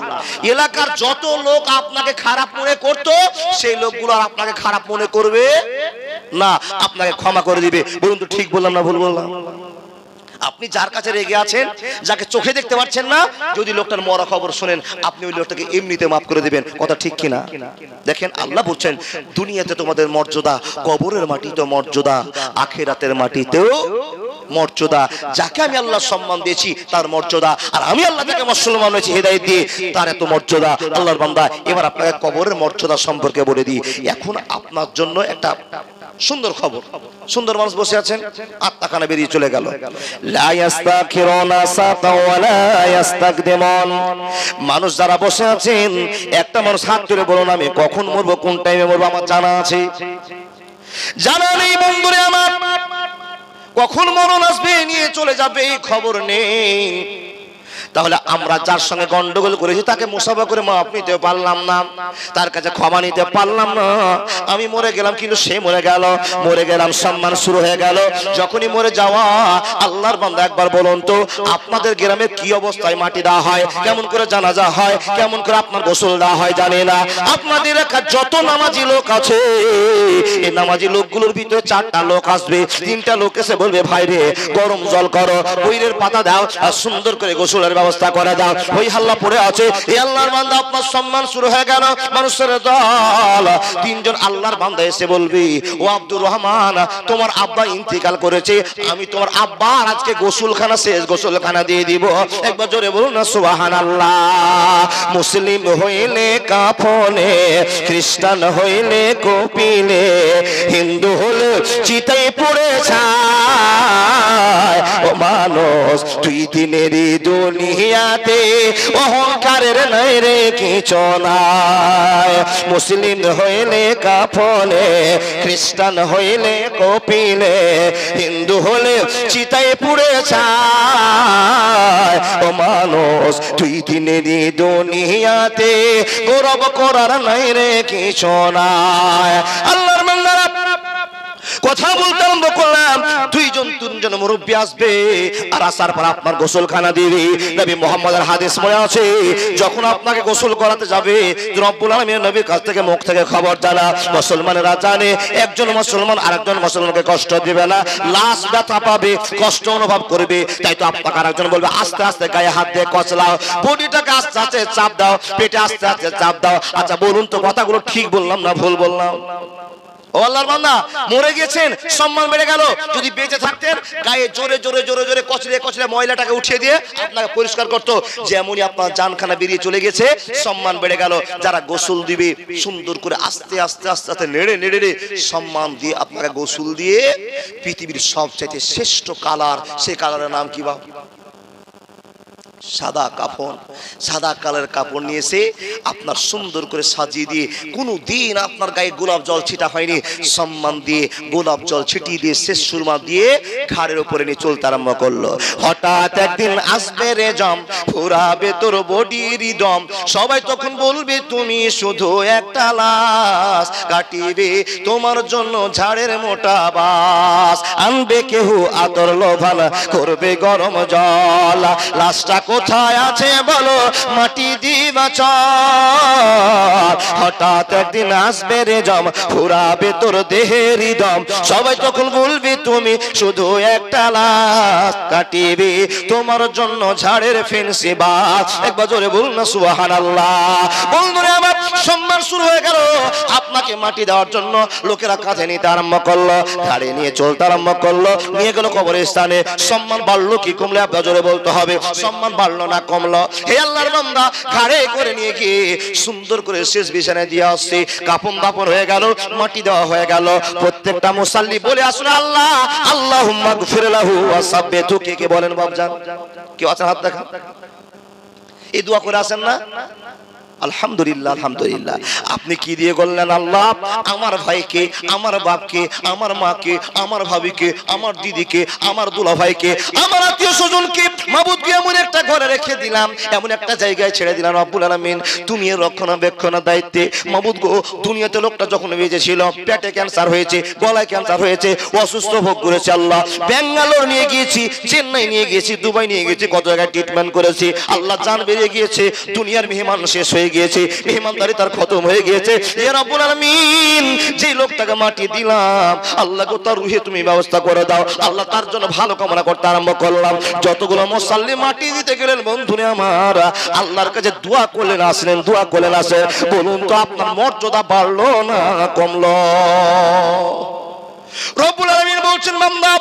এলাকার যত লোক আপনাকে খারাপ মনে করতো, সেই লোকগুলো আর আপনাকে খারাপ মনে করবে না, আপনাকে ক্ষমা করে দিবে। বলুন তো ঠিক বললাম না ভুল বললাম? আপনি যার কাছে রেগে আছেন, যাকে চোখে দেখতে পাচ্ছেন না, যদি লোকটার মরা খবর শুনেন, আপনি ওই লোকটাকে এমনিতে মাফ করে দিবেন। কথা ঠিক কিনা? দেখেন আল্লাহ বলছেন দুনিয়াতে তোমাদের মর্যাদা, কবরের মাটিতে মর্যাদা, আখিরাতের মাটিতেও মর্যাদা। যাকে আমি আল্লাহ সম্মান দিয়েছি তার মর্যাদা, আর আমি আল্লাহ তাকে মুসলমান হয়েছি হিদায়াত দিয়ে, তার এত মর্যাদা। আল্লাহর বান্দা, এবার আপনাকে কবরের মর্যাদা সম্পর্কে বলে দিই। এখন আপনার জন্য একটা সুন্দর খবর। সুন্দর মানুষ বসে আছেন, আত্মাখানা বেরিয়ে চলে গেল। লা ইস্তাখিরুনা সাতা ওয়া লা ইস্তাকদিমুন। মানুষ যারা বসে আছেন, একটা মানুষ হাত তুলে বলুন আমি কখন মরবো, কোন টাইমে মরবো আমার জানা আছে? জানা নেই বন্ধুরে আমার। কখন মরণ আসবে, নিয়ে চলে যাবে, এই খবর নেই। তাহলে আমরা যার সঙ্গে গন্ডগোল করেছি তাকে মুসাফা করে মাফ নিতে পারলাম না, তার কাছে ক্ষমা নিতে পারলাম না। আমি মরে গেলাম, কিন্তু সে মরে গেল, মরে গেলাম, সম্মান শুরু হয়ে গেল। যখনই মরে যাওয়া, আল্লাহর বান্দা একবার বলুন তো আপনাদের গ্রামে কি অবস্থায় মাটি দেওয়া হয়, কেমন করে জানাজা হয়, কেমন করে আপনার গোসল দেওয়া হয় জানে না? আপনাদের এলাকার যত নামাজি লোক আছে, এই নামাজি লোকগুলোর ভিতরে 4টা লোক আসবে, 3টা লোক এসে বলবে ভাই রে গরম জল করো, বইয়ের পাতা দাও, আর সুন্দর করে গোসলের ব্যবস্থা করে দাও। ওই হাল্লা পড়ে আছে, এই আল্লাহর বান্দা আপনার সম্মান শুরু হয়ে গেল। মানুষের দল 3জন আল্লাহর বান্দা এসে বলবি ও আব্দুর রহমান তোমার আব্বা ইন্তেকাল করেছে, আমি তোমার আব্বার আজকে গোসলখানা শেষ গোসলখানা দিয়ে দিব। একবার জোরে বলুন না সুবহানাল্লাহ। মুসলিম হইলে কাফনে, খ্রিস্টান হইলে কপিলে, হিন্দু হলে চিতাই পড়ে ছায়। ও মানুষ তুই দিনেরই দুনিয়াতে অহংকারের নাই রে কিছু নাই। মুসলিম হইলে কাফনে, খ্রিস্টান হইলে কপিলে, হিন্দু হলে চিতায় পুড়ে ছায়। ও মানুষ তুই দিনেরই দুনিয়াতে গৌরব করার নাই রে কিছু নাই। আল্লাহর বান্দারা কথা বলতে আরম্ভ করলাম। 2-3জন মুরব্বী আসবে, আর আসার পর আপনার গোসলখানা দিবে। নবী মুহাম্মদের হাদিস মনে আছে, যখন আপনাকে গোসল করাতে যাবে, রব্বুল আলামিন নবীর কাছ থেকে মুখ থেকে খবর জানা। মুসলমানেরা জানে একজন মুসলমান আরেকজন মুসলমানকে কষ্ট দিবে না, লাশ ব্যথা পাবে, কষ্ট অনুভব করবে। তাই তো আপনাকে আরেকজন বলবে আস্তে আস্তে গায়ে হাত দিয়ে কচলাও, বডিটাকে আস্তে আস্তে চাপ দাও, পেটে আস্তে আস্তে চাপ দাও। আচ্ছা বলুন তো কথাগুলো ঠিক বললাম না ভুল বললাম? ও আল্লাহর বান্দা, মরে গেছেন, সম্মান বেড়ে গেল। যদি বেঁচে থাকতেন গায়ে জোরে জোরে জোরে জোরে কচলে কচলে ময়লাটাকে উঠিয়ে দিয়ে আপনাকে পরিষ্কার করতো। যেমনই আপনার জানখানা বেরিয়ে চলে গেছে, সম্মান বেড়ে গেল। যারা গোসল দিবে সুন্দর করে আস্তে আস্তে আস্তে আস্তে নেড়ে নেড়ে সম্মান দিয়ে আপনাকে গোসল দিয়ে পৃথিবীর সবচাইতে শ্রেষ্ঠ কালার, সেই কালারের নাম কি বাবা? সাদা কাফন, সাদা কালারের কাপড় নিয়েছে আপনার সুন্দর করে সাজিয়ে দিয়ে, কোনো দিন আপনার গায়ে গোলাপ জল ছিটা হয়নি, সম্মান দিয়ে গোলাপ জল ছিটিয়ে দিয়ে শেষ সুরমা দিয়ে ঘাড়ের উপরে নিয়ে চলতে আরম্ভ করলো। হঠাৎ একদিন আসবে রে জম, ফুরাবে তোর বডির দম, সবাই তখন বলবে তুমি শুধু একটা লাশ, কাটিবে তোমার জন্য ঝাড়ের মোটা বাস, আনবে কেহ আতর লোভান, করবে গরম জল, লাশটা কোথায় আছে বলো মাটি দিবা চল। হঠাৎ একদিন আসবে রে জম, ফুরাবে তোর দেহের দম, সবাই তখন বলবে তুমি শুধু একটা লাশ, কাটিবে তোমার জন্য ঝাড়ের ফেন্সি বাস। একবার জোরে বলুন না সুবহানাল্লাহ। বন্ধুরা আমার, সম্মান শুরু হয়ে গেল। আপনাকে মাটি দেওয়ার জন্য লোকেরা কাঁধে নিতে আরম্ভ করলো, ঘাড়ে নিয়ে চলতে আরম্ভ করলো, নিয়ে গেল কবরস্থানে। সম্মান বাড়লো কি কমলে আপনার জোরে বলতে হবে, সম্মান বাড়লো না কমলো? হে আল্লাহর বান্দা, ঘাড়ে করে নিয়ে গিয়ে সুন্দর করে শেষ বিছানায় দিয়ে আসছে, কাফন দাফন হয়ে গেল, মাটি দেওয়া হয়ে গেল। প্রত্যেকটা মুসাল্লি বলে আসুন আল্লাহ আল্লাহুম্মা গফির লাহু ওয়া সাব্বিতু। কে বলেন বাপজান? কেউ আছেন? হাত দেখা। এই দোয়া করে আসেন না? আলহামদুলিল্লাহ, আলহামদুলিল্লাহ। আপনি কি দিয়ে বললেন? আল্লাহ আমার ভাইকে, আমার বাপকে, আমার মাকে, আমার ভাবিকে, আমার দিদিকে, আমার দুলা ভাইকে, আমার আত্মীয় স্বজনকে মাবুদকে এমন একটা ঘরে রেখে দিলাম, এমন একটা জায়গায় ছেড়ে দিলাম রব্বুল আলামিন, তুমি এর রক্ষণাবেক্ষণের দায়িত্বে। মাবুদ গো, দুনিয়াতে লোকটা যখন বেঁচে ছিল, পেটে ক্যান্সার হয়েছে, গলায় ক্যান্সার হয়েছে, অসুস্থ ভোগ করেছে। আল্লাহ ব্যাঙ্গালোর নিয়ে গিয়েছি, চেন্নাই নিয়ে গিয়েছি, দুবাই নিয়ে গেছি, কত জায়গায় ট্রিটমেন্ট করেছি। আল্লাহ জান বেরিয়ে গিয়েছে, দুনিয়ার মেহমান শেষ হয়ে গিয়েছে, মেহমানদারি তার খতম হয়ে গিয়েছে। ইয়া রব্বুল আলামিন, যে লোকটাকে মাটি দিলাম, আল্লাহ গো তার রুহে তুমি ব্যবস্থা করে দাও। আল্লাহ তার জন্য ভালো কামনা করতে আরম্ভ করলাম। যতগুলো মুসাল্লি মাটি দিতে গেলেন বন্ধুরে আমার, আল্লাহর কাছে দোয়া করলেন, আসলেন, দোয়া করলেন, আসে। বলুন তো আপনার মর্যাদা বাড়লো না কমলো? রব্বুল আলামিন বলছেন, বান্দা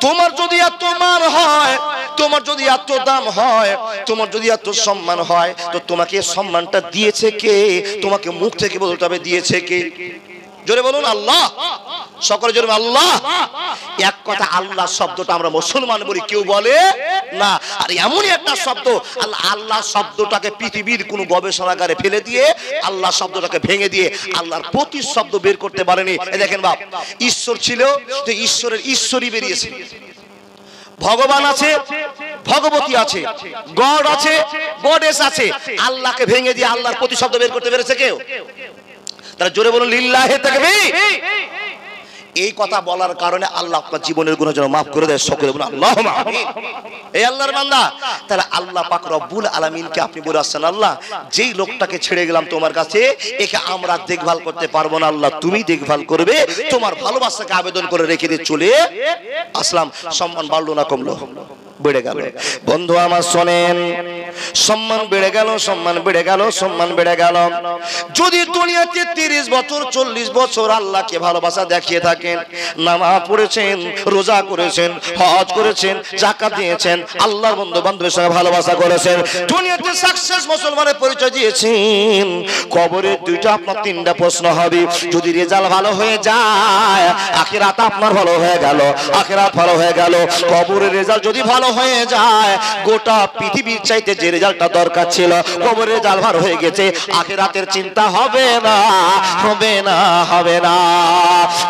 তোমার যদি এত মান হয়, তোমার যদি এত দাম হয়, তোমার যদি এত সম্মান হয়, তো তোমাকে সম্মানটা দিয়েছে কে? তোমাকে মুখ থেকে বলতে হবে দিয়েছে কে? জোরে বলুন আল্লাহ। সকলে জোরে আল্লাহ। এক কথা, আল্লাহ শব্দটা আমরা মুসলমান বলি, কেউ বলে না। আর এমনই একটা শব্দ, আল্লাহ, আল্লাহ শব্দটাকে পৃথিবীর কোন গবেষণাগারে ফেলে দিয়ে আল্লাহ শব্দটাকে ভেঙে দিয়ে আল্লাহর প্রতি শব্দ বের করতে পারেনি। দেখেন বাপ, ঈশ্বর ছিল তো ঈশ্বরের ঈশ্বরই বেরিয়েছে। ভগবান আছে, ভগবতী আছে, গড আছে, গডেস আছে। আল্লাহকে ভেঙে দিয়ে আল্লাহর প্রতি শব্দ বের করতে পেরেছে কেউ? তারা জোরে বলুন লিল্লাহি তাকবীর। এই কথা বলার কারণে আল্লাহ আপনার জীবনের গুনাহ যেন মাফ করে দেয়। সকলে বলুন আল্লাহুম্মা আমিন। এই আল্লাহর বান্দা, তাহলে আল্লাহ পাক রব্বুল আলামিনকে আপনি বলে আসছেন, আল্লাহ যেই লোকটাকে ছেড়ে গেলাম তোমার কাছে, একে আমরা দেখভাল করতে পারবো না, আল্লাহ তুমি দেখভাল করবে। তোমার ভালোবাসাকে আবেদন করে রেখে দিয়ে চলে আসলাম। সম্মান বাড়লো না কমলো? বেড়ে গেল। বন্ধু আমার শোনেন, সম্মান বেড়ে গেল, সম্মান বেড়ে গেল, সম্মান বেড়ে গেল। যদি দুনিয়াতে 30 বছর 40 বছর আল্লাহকে ভালোবাসা দেখিয়ে থাকেন, নামাজ পড়েছেন, রোজা করেছেন, হজ করেছেন, যাকাত দিয়েছেন, আল্লাহর বন্ধু বান্ধবের সঙ্গে ভালোবাসা করেছেন, দুনিয়াতে সাকসেস মুসলমানের পরিচয় দিয়েছেন, কবরে দুইটা আপনার তিনটা প্রশ্ন হবে। যদি রেজাল্ট ভালো হয়ে যায়, আখিরাত আপনার ভালো হয়ে গেল, আখিরাত ভালো হয়ে গেল। কবরের রেজাল্ট যদি ভালো হয়ে যায়, গোটা পৃথিবীর চাইতে যে রেজাল্টটা দরকার ছিল, কবরের রেজাল্ট ভালো হয়ে গেছে, আখিরাতের চিন্তা হবে না, হবে না, হবে না।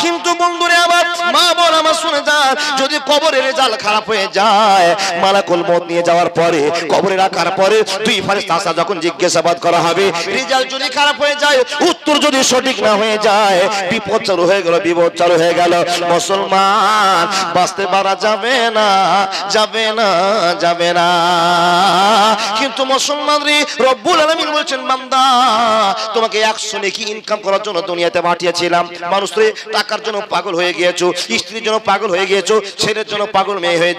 কিন্তু বন্ধুরে আমার, মা বোন আমার শুনে যান, যদি কবরের রেজাল্ট খারাপ হয়ে যায়, মালাকুল মউত নিয়ে যাওয়ার পরে, কবরে রাখার পরে দুই ফেরেশতা যখন জিজ্ঞাসাবাদ করা হবে, রেজাল্ট যদি খারাপ হয়ে যায়, উত্তর যদি সঠিক না হয়ে যায়, বিপদ চালু হয়ে গেল, বিপদ চালু হয়ে গেল। মুসলমান বাঁচতে পারা যাবে না, যাবে না, যাবে না। কিন্তু মুসলমান রে, রব্বুল আলামিন বলেছেন, বান্দা তোমাকে 100 নেকি ইনকাম করার জন্য দুনিয়াতে পাঠিয়েছিলাম। মানুষ রে, টাকার জন্য পাগল হয়ে গিয়েছো, স্ত্রীর জন্য পাগল হয়ে গিয়েছো, ছেলের জন্য পাগল, মেয়ের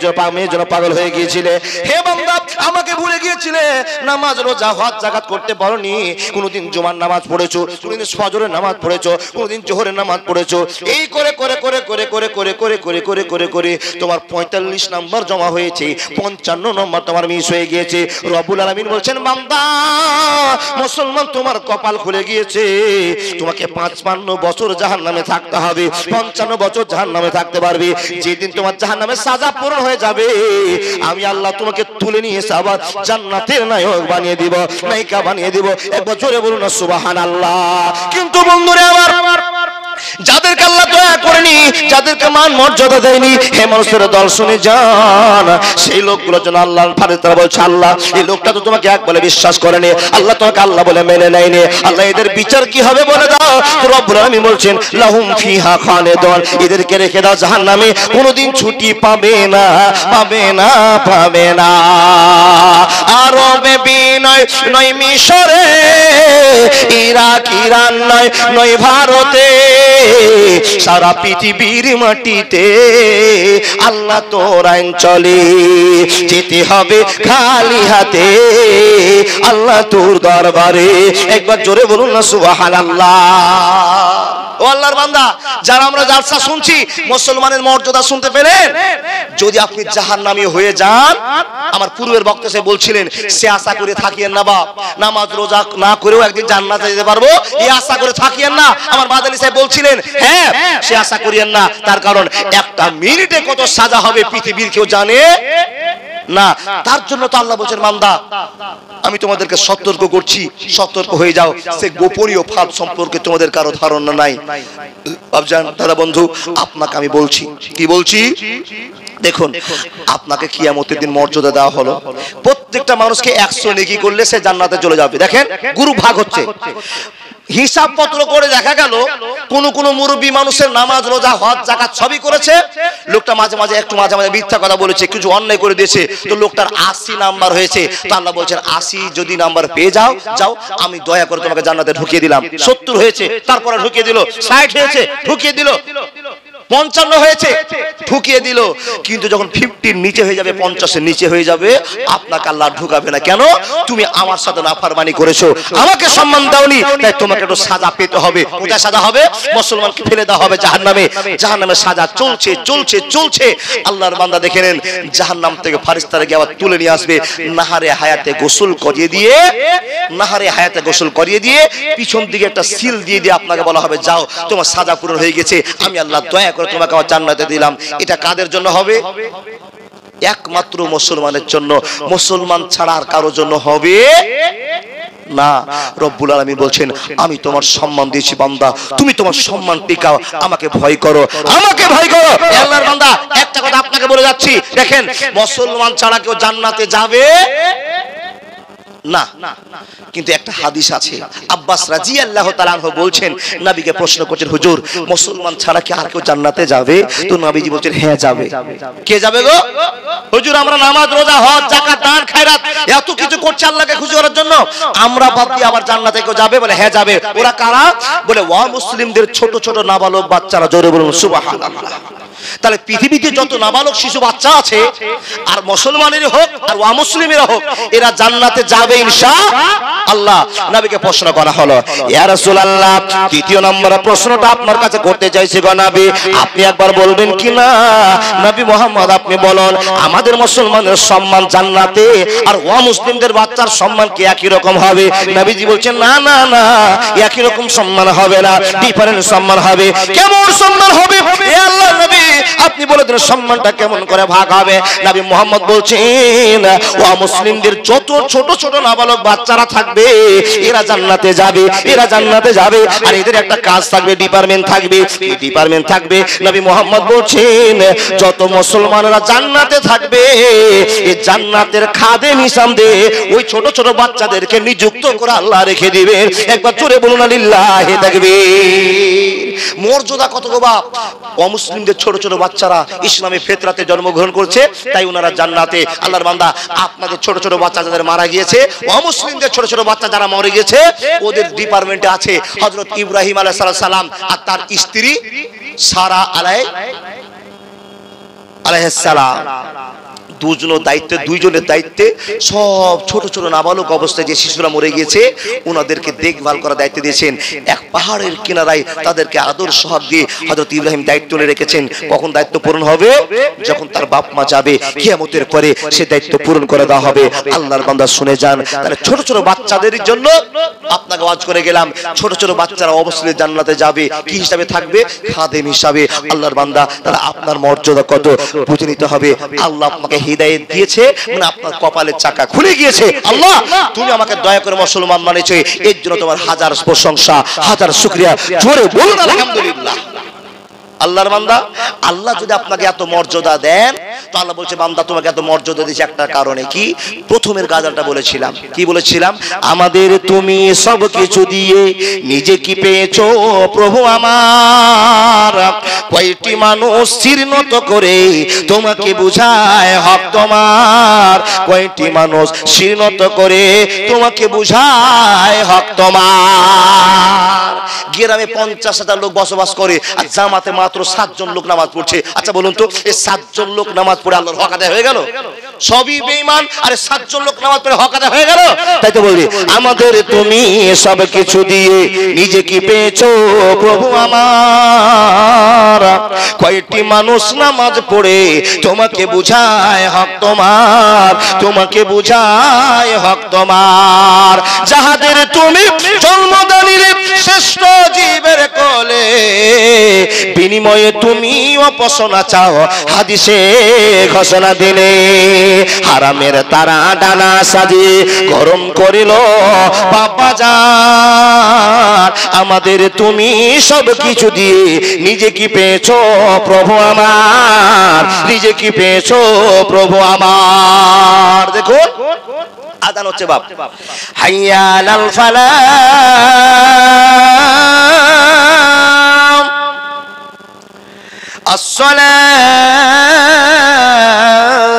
জন্য পাগল হয়ে গিয়েছিলে। হে বান্দা, আমাকে ভুলে গিয়েছিলে, নামাজ রোজা হজ যাকাত করতে পারোনি। কোনদিন জুমার নামাজ পড়েছো, কোনদিন ফজরের নামাজ পড়েছো, কোনদিন জোহরের নামাজ পড়েছো। এই করে করে করে করে করে করে করে করে করে করে করে তোমার 45 নাম্বার জমা হয়েছে। হয়েছে, 55 নম্বর তোমার মিস হয়ে গিয়েছে। রব্বুল আলামিন বলছেন বান্দা মুসলমান তোমার কপাল খুলে গিয়েছে, তোমাকে 55 বছর জাহান্নামে থাকতে হবে, 55 বছর জাহান্নামে থাকতে পারবে। যেদিন তোমার জাহান্নামের সাজা পূরণ হয়ে যাবে আমি আল্লাহ তোমাকে তুলে নিয়ে এসে আবার জান্নাতের নায়ক বানিয়ে দিব, নায়িকা বানিয়ে দিব। একবার জোরে বলুন না সুবহানাল্লাহ। কিন্তু বন্ধুরা আমার যাদেরকে আল্লাহ দয়া করেনি, যাদেরকে মান মর্যাদা দেয়নি, হে মানুষের দল শুনে যান, সেই লোকগুলোর জন্য আল্লাহর ফেরেশতারা বলছে আল্লাহ এই লোকটা তো তোমাকে এক বলে বিশ্বাস করেনি, আল্লাহ তোমাকে আল্লাহ বলে মেনে নেয়নি, আল্লাহ এদের বিচার কি হবে বলে দাও। তো রব্বুল আলামিন বলছেন লাহুম ফিহা খালিদুন, এদেরকে রেখে দাও জাহান্নামে, কোনোদিন ছুটি পাবে না, পাবে না, পাবে না। আরবে বিনয় নয় মিশরে, ইরাক ইরান নয় নয় ভারতে, সারা পৃথিবীর মাটিতে আল্লাহ তোর আইন চলে, যেতে হবে খালি হাতে আল্লাহ তোর দরবারে। একবার জোরে বলুন না সুবহানাল্লাহ। ও আল্লাহর বান্দা, যারা আমরা জালসা শুনছি, মুসলমানের মর্যাদা শুনতে পেলেন? যদি আপনি জাহান্নামী হয়ে যান, আমার পূর্বের বক্তা সে বলছিলেন সে আশা করে থাকিয়েন না বাপ, নামাজ রোজা না করেও একদিন জান্নাতে যেতে পারবো এই আশা করে থাকিয়েন না। আমার বাদালি সাহেব বলছিলেন হ্যাঁ সে আশা করিয়েন না, তার কারণ একটা মিনিটে কত সাজা হবে পৃথিবীর কেউ জানে না। তার জন্য তো আল্লাহ বলছেন বান্দা আমি তোমাদেরকে সতর্ক করছি, সতর্ক হয়ে যাও, সে গোপনীয় ফাঁদ সম্পর্কে তোমাদের কারো ধারণা নাই। বাবজান দাদা বন্ধু আপনাকে আমি বলছি, কি বলছি দেখুন, আপনাকে কিয়ামতের দিন মর্যাদা দেওয়া হলো, প্রত্যেকটা মানুষকে 100 নেকি করলে সে জান্নাতে চলে যাবে। দেখেন গুরু ভাগ হচ্ছে, হিসাব পত্র করে দেখা গেল কোন মুরব্বী মানুষের নামাজ রোজা হজ যাকাত সবই করেছে, লোকটা মাঝে মাঝে মিথ্যা কথা বলেছে, কিছু অন্যায় করে দিয়েছে, তো লোকটার 80 নাম্বার হয়েছে। তো আল্লাহ বলছেন 80 যদি নাম্বার পেয়ে যাও আমি দয়া করে তোমাকে জান্নাতে ঢুকিয়ে দিলাম। 70 হয়েছে তারপরে ঢুকিয়ে দিল, 60 হয়েছে ঢুকিয়ে দিল, 55 হয়েছে ঢুকিয়ে দিল। কিন্তু যখন 50 নিচে হয়ে যাবে, 50 নিচে হয়ে যাবে, আপনাকে আল্লাহ ঢুকাবে না। কেন? তুমি আমার সাথে নাফরমানি করেছো, আমাকে সম্মান দাওনি, তাই তোমাকে একটু সাজা পেতে হবে। কোথায় সাজা হবে? মুসলমানকে ফেলে দেওয়া হবে জাহান্নামে। জাহান্নামের সাজা চলছে চলছে চলছে। আল্লাহর বান্দা দেখে নেন, জাহান্নাম থেকে ফেরেশতারা গিয়ে আবার তুলে নিয়ে আসবে, নাহারে হায়াতে গোসল করিয়ে দিয়ে, নাহারে হায়াতে গোসল করিয়ে দিয়ে পিছন দিকে একটা সিল দিয়ে দিয়ে আপনাকে বলা হবে যাও তোমার সাজা পূরণ হয়ে গেছে, আমি আল্লাহ দয়া করে তোমাকে আমার জান্নাতে দিলাম। এটা কাদের জন্য হবে? একমাত্র মুসলমানের জন্য, মুসলমান ছাড়া আর কারোর জন্য হবে না। রব্বুল আলামিন বলছেন আমি তোমার সম্মান দিয়েছি বান্দা, তুমি তোমার সম্মান টিকাও, আমাকে ভয় করো, আমাকে ভয় করো। আল্লাহর বান্দা একটা কথা আপনাকে বলে যাচ্ছি, দেখেন মুসলমান ছাড়া কেউ জান্নাতে যাবে না। কিন্তু একটা হাদিস আছে, আব্বাস রাদিয়াল্লাহু তাআলা আনহু বলছেন, নবীকে প্রশ্ন করছেন হুজুর মুসলমান ছাড়া কি আর কেউ জান্নাতে যাবে? তো নবীজি বলছেন হ্যাঁ যাবে। কে যাবে গো? হুজুর আমরা নামাজ রোজা হজ যাকাত দান খায়রাত এত কিছু করছি আল্লাহকে খুশি করার জন্য, আমরা বাদ দিয়ে আবার জান্নাতে কেউ যাবে? বলে হ্যাঁ যাবে। ওরা কারা? বলে ওয়া মুসলিমদের ছোট ছোট নাবালক বাচ্চারা। জোরে বলুন সুবহানাল্লাহ। তাহলে পৃথিবীতে যত নাবালক শিশু বাচ্চা আছে, আর মুসলমানেরই হোক আর অমুসলিমের হোক, এরা জান্নাতে যাবে ইনশাআল্লাহ। নবীকে প্রশ্ন করা হলো, ইয়া রাসূলুল্লাহ তৃতীয় নম্বর প্রশ্নটা আপনার কাছে করতে চাইছি গো নবী, আপনি একবার বলবেন কি না? নবী মুহাম্মদ আপনি বলুন, আমাদের মুসলমানের সম্মান জান্নাতে আর অমুসলিমদের বাচ্চার সম্মান কি একই রকম হবে? নবীজি বলছেন না না না, একই রকম সম্মান হবে না, ডিফারেন্ট সম্মান হবে। কেমন সম্মান হবে? হে আল্লাহর নবী আপনি বলে দেন সম্মানটা কেমন করে ভাগ হবে? নবী মুহাম্মদ বলছেন ওয়া মুসলিমদের যত ছোট ছোট নাবালক বাচ্চারা থাকবে এরা জান্নাতে যাবে, এরা জান্নাতে যাবে। আর এদের একটা কাজ থাকবে, ডিপার্টমেন্ট থাকবে, এই ডিপার্টমেন্ট থাকবে। নবী মুহাম্মদ বলছেন যত মুসলমানরা জান্নাতে থাকবে এই জান্নাতের খাদেম হিসাবে ওই ছোট ছোট বাচ্চাদেরকে নিযুক্ত করে আল্লাহ রেখে দিবেন। একবার জোরে বলুন লিল্লাহি তাকবীর। মর্যাদা কত গো বাপ! অমুসলিমদের ছোট ছোট বাচ্চারা ইসলামী ফিতরাতে জন্মগ্রহণ করছে, তাই ওনারা জান্নাতে। আল্লাহর বান্দা আপনাদের ছোট ছোট বাচ্চা যাদের মারা গিয়েছে, অমুসলিমদের ছোট ছোট বাচ্চা যারা মরে গেছে, ওদের ডিপার্টমেন্টে আছে হযরত ইব্রাহিম আলাইহিস সালাম আর তার স্ত্রী সারা আলাইহিস সালাম। দুইজনের দায়িত্বে সব ছোট ছোট নাবালক অবস্থায় যে শিশুরা মরে গিয়েছে ওনাদেরকে দেখভাল করার দায়িত্ব দিয়েছেন। এক পাহাড়ের কিনারায় তাদেরকে আদর সোহাগ দিয়ে হযরত ইব্রাহিম দায়িত্ব নিয়ে রেখেছেন। কখন দায়িত্ব পূরণ হবে? যখন তার বাপ মা যাবে কিয়ামতের পরে সে দায়িত্ব পূরণ করে দেওয়া হবে। আল্লাহর বান্দা শুনে যান, তাহলে ছোট ছোট বাচ্চাদের জন্য আপনাকে ওয়াজ করে গেলাম, ছোট ছোট বাচ্চারা অবশ্যই জান্নাতে যাবে, কি হিসাবে থাকবে? খাদেম হিসাবে। আল্লাহর বান্দা, তাহলে আপনার মর্যাদা কত বুঝে নিতে হবে। আল্লাহ আপনাকে হিদায়াত দিয়েছে, মানে আপনার কপালের চাকা খুলে গিয়েছে। আল্লাহ তুমি আমাকে দয়া করে মুসলমান বানিয়েছো, এর জন্য তোমার হাজার প্রশংসা, হাজার শুকরিয়া। জোরে বলুন আলহামদুলিল্লাহ। আল্লাহর বান্দা, আল্লাহ যদি আপনাকে এত মর্যাদা দেন, তো আল্লাহ বলছে বান্দা তোমাকে এত মর্যাদা দিয়েছে একটা কারণে। কি? প্রথমের গাজালটা বলেছিলাম, কি বলেছিলাম? আমাদের তুমি সব কিছু দিয়ে নিজে কি পেয়েছো প্রভু আমার, কয়টি মানুষ শীর্ণত করে তোমাকে বুঝায় হক তোমার, কয়টি মানুষ শীর্ণত করে তোমাকে বুঝায় হক তোমার। গ্রামে 50,000 লোক বসবাস করে আর জামাতে মাত্র 7 জন লোক নামাজ পড়ছে। আচ্ছা বলুন তো, এই 7 জন লোক নামাজ পড়ে আল্লাহর হক আদায় হয়ে গেল? সবই বেঈমান, আরে 7 জন লোক নামাজ পড়ে হক আদায় হয়ে গেল? তাই তো বলি, আমাদের তুমি সব কিছু দিয়ে নিজে কি পেয়েছো প্রভু আমার, কয়টি মানুষ নামাজ পড়ে তোমাকে বুঝায় হক তোমার, তোমাকে বুঝায় হক তোমার। যাহাদের তুমি জন্মদানির শ্রেষ্ঠ জীবের কোলে, বিনিময়ে তুমি অপসনা চাও হাদিসে ঘোষণা দিলে, হারামের তারা ডানা সাজিয়ে গরম করিল বাবা জান, আমাদের তুমি সব কিছু দিয়ে নিজে কি পেয়েছো প্রভু আমার, নিজে কি পেয়েছো প্রভু আমার। দেখো আযান হচ্ছে বাপ, হাইয়া আলাল ফালাহ,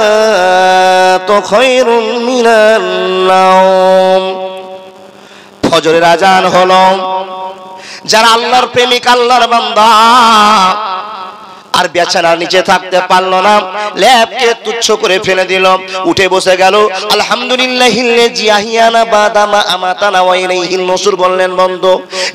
আসসালাতু খায়রুম মিনান নাওম। ফজরের আযান হলো। যারা আল্লাহর প্রেমিক, আল্লাহর বান্দা, আর বিছানার নিচে থাকতে পারলো না, ল্যাপকে তুচ্ছ করে ফেলে দিল, উঠে বসে গেল। আলহামদুলিল্লাহিল্লাযী আহিয়ানা বাদা মা আমাতানা ওয়া ইলাইহিন নুশুর বললেন বন্ধ।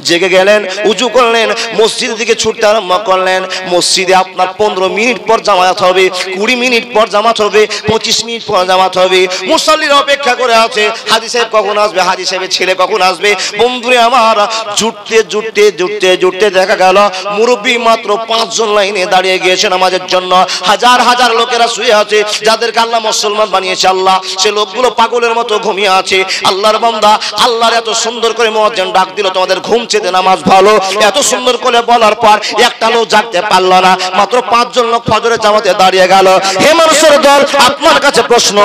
জেগে গেলেন, উযু করলেন, মসজিদের দিকে ছুটতে আরম্ভ করলেন। মসজিদে আপনার 15 মিনিট পর জামাত হবে, 20 মিনিট পর জামাত হবে, 25 মিনিট পর জামাত হবে। মুসাল্লিরা অপেক্ষা করে আছে, হাজী সাহেব কখন আসবে, হাজী সাহেবের ছেলে কখন আসবে। বন্ধুরে আমার, জুটতে জুটতে জুটতে জুটতে দেখা গেল মুরব্বী মাত্র 5 জন লাইনে দাঁড়িয়ে গিয়েছে নামাজের জন্য। হাজার হাজার লোকেরা শুয়ে আছে, যাদেরকে আল্লাহ মুসলমান বানিয়েছে আল্লাহ, সে লোকগুলো পাগলের মতো ঘুমিয়ে আছে। আল্লাহর বান্দা, আল্লাহর এত সুন্দর করে মুয়াজ্জিন ডাক দিল, তোমাদের ঘুম ছেদে নামাজ ভালো, এত সুন্দর করে বলার পর একটা লোক জাগতে পারলো না। মাত্র 5 জন লোক ফজরের জামাতে দাঁড়িয়ে গেল। হে মানুষের দল, আপনার কাছে প্রশ্ন,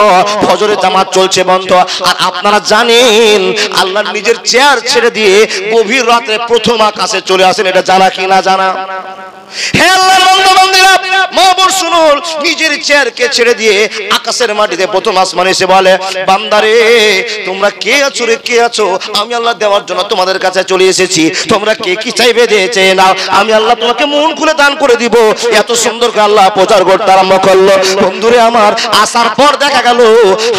ফজরের জামাত চলছে বন্ধ, আর আপনারা জানেন আল্লাহ নিজের চেয়ার ছেড়ে দিয়ে গভীর রাতে প্রথম আকাশে চলে আসেন, এটা জানা কি না জানা? হে আল্লাহর বান্দা-বান্দীরা, মাহবুব শুনুন, নিজের চেয়ারকে ছেড়ে দিয়ে আকাশের মাটিতে প্রথম আসমানে এসে বলে, বান্দারে তোমরা কে আছো রে, কে আছো? আমি আল্লাহ দেওয়ার জন্য তোমাদের কাছে চলে এসেছি, তোমরা কে কি চাইবে দিয়েছে নাও, আমি আল্লাহ তোমাকে মন খুলে দান করে দিব। এত সুন্দর করে আল্লাহ প্রচার করতে আরম্ভ করলো। বন্ধুরে আমার, আসার পর দেখা গেল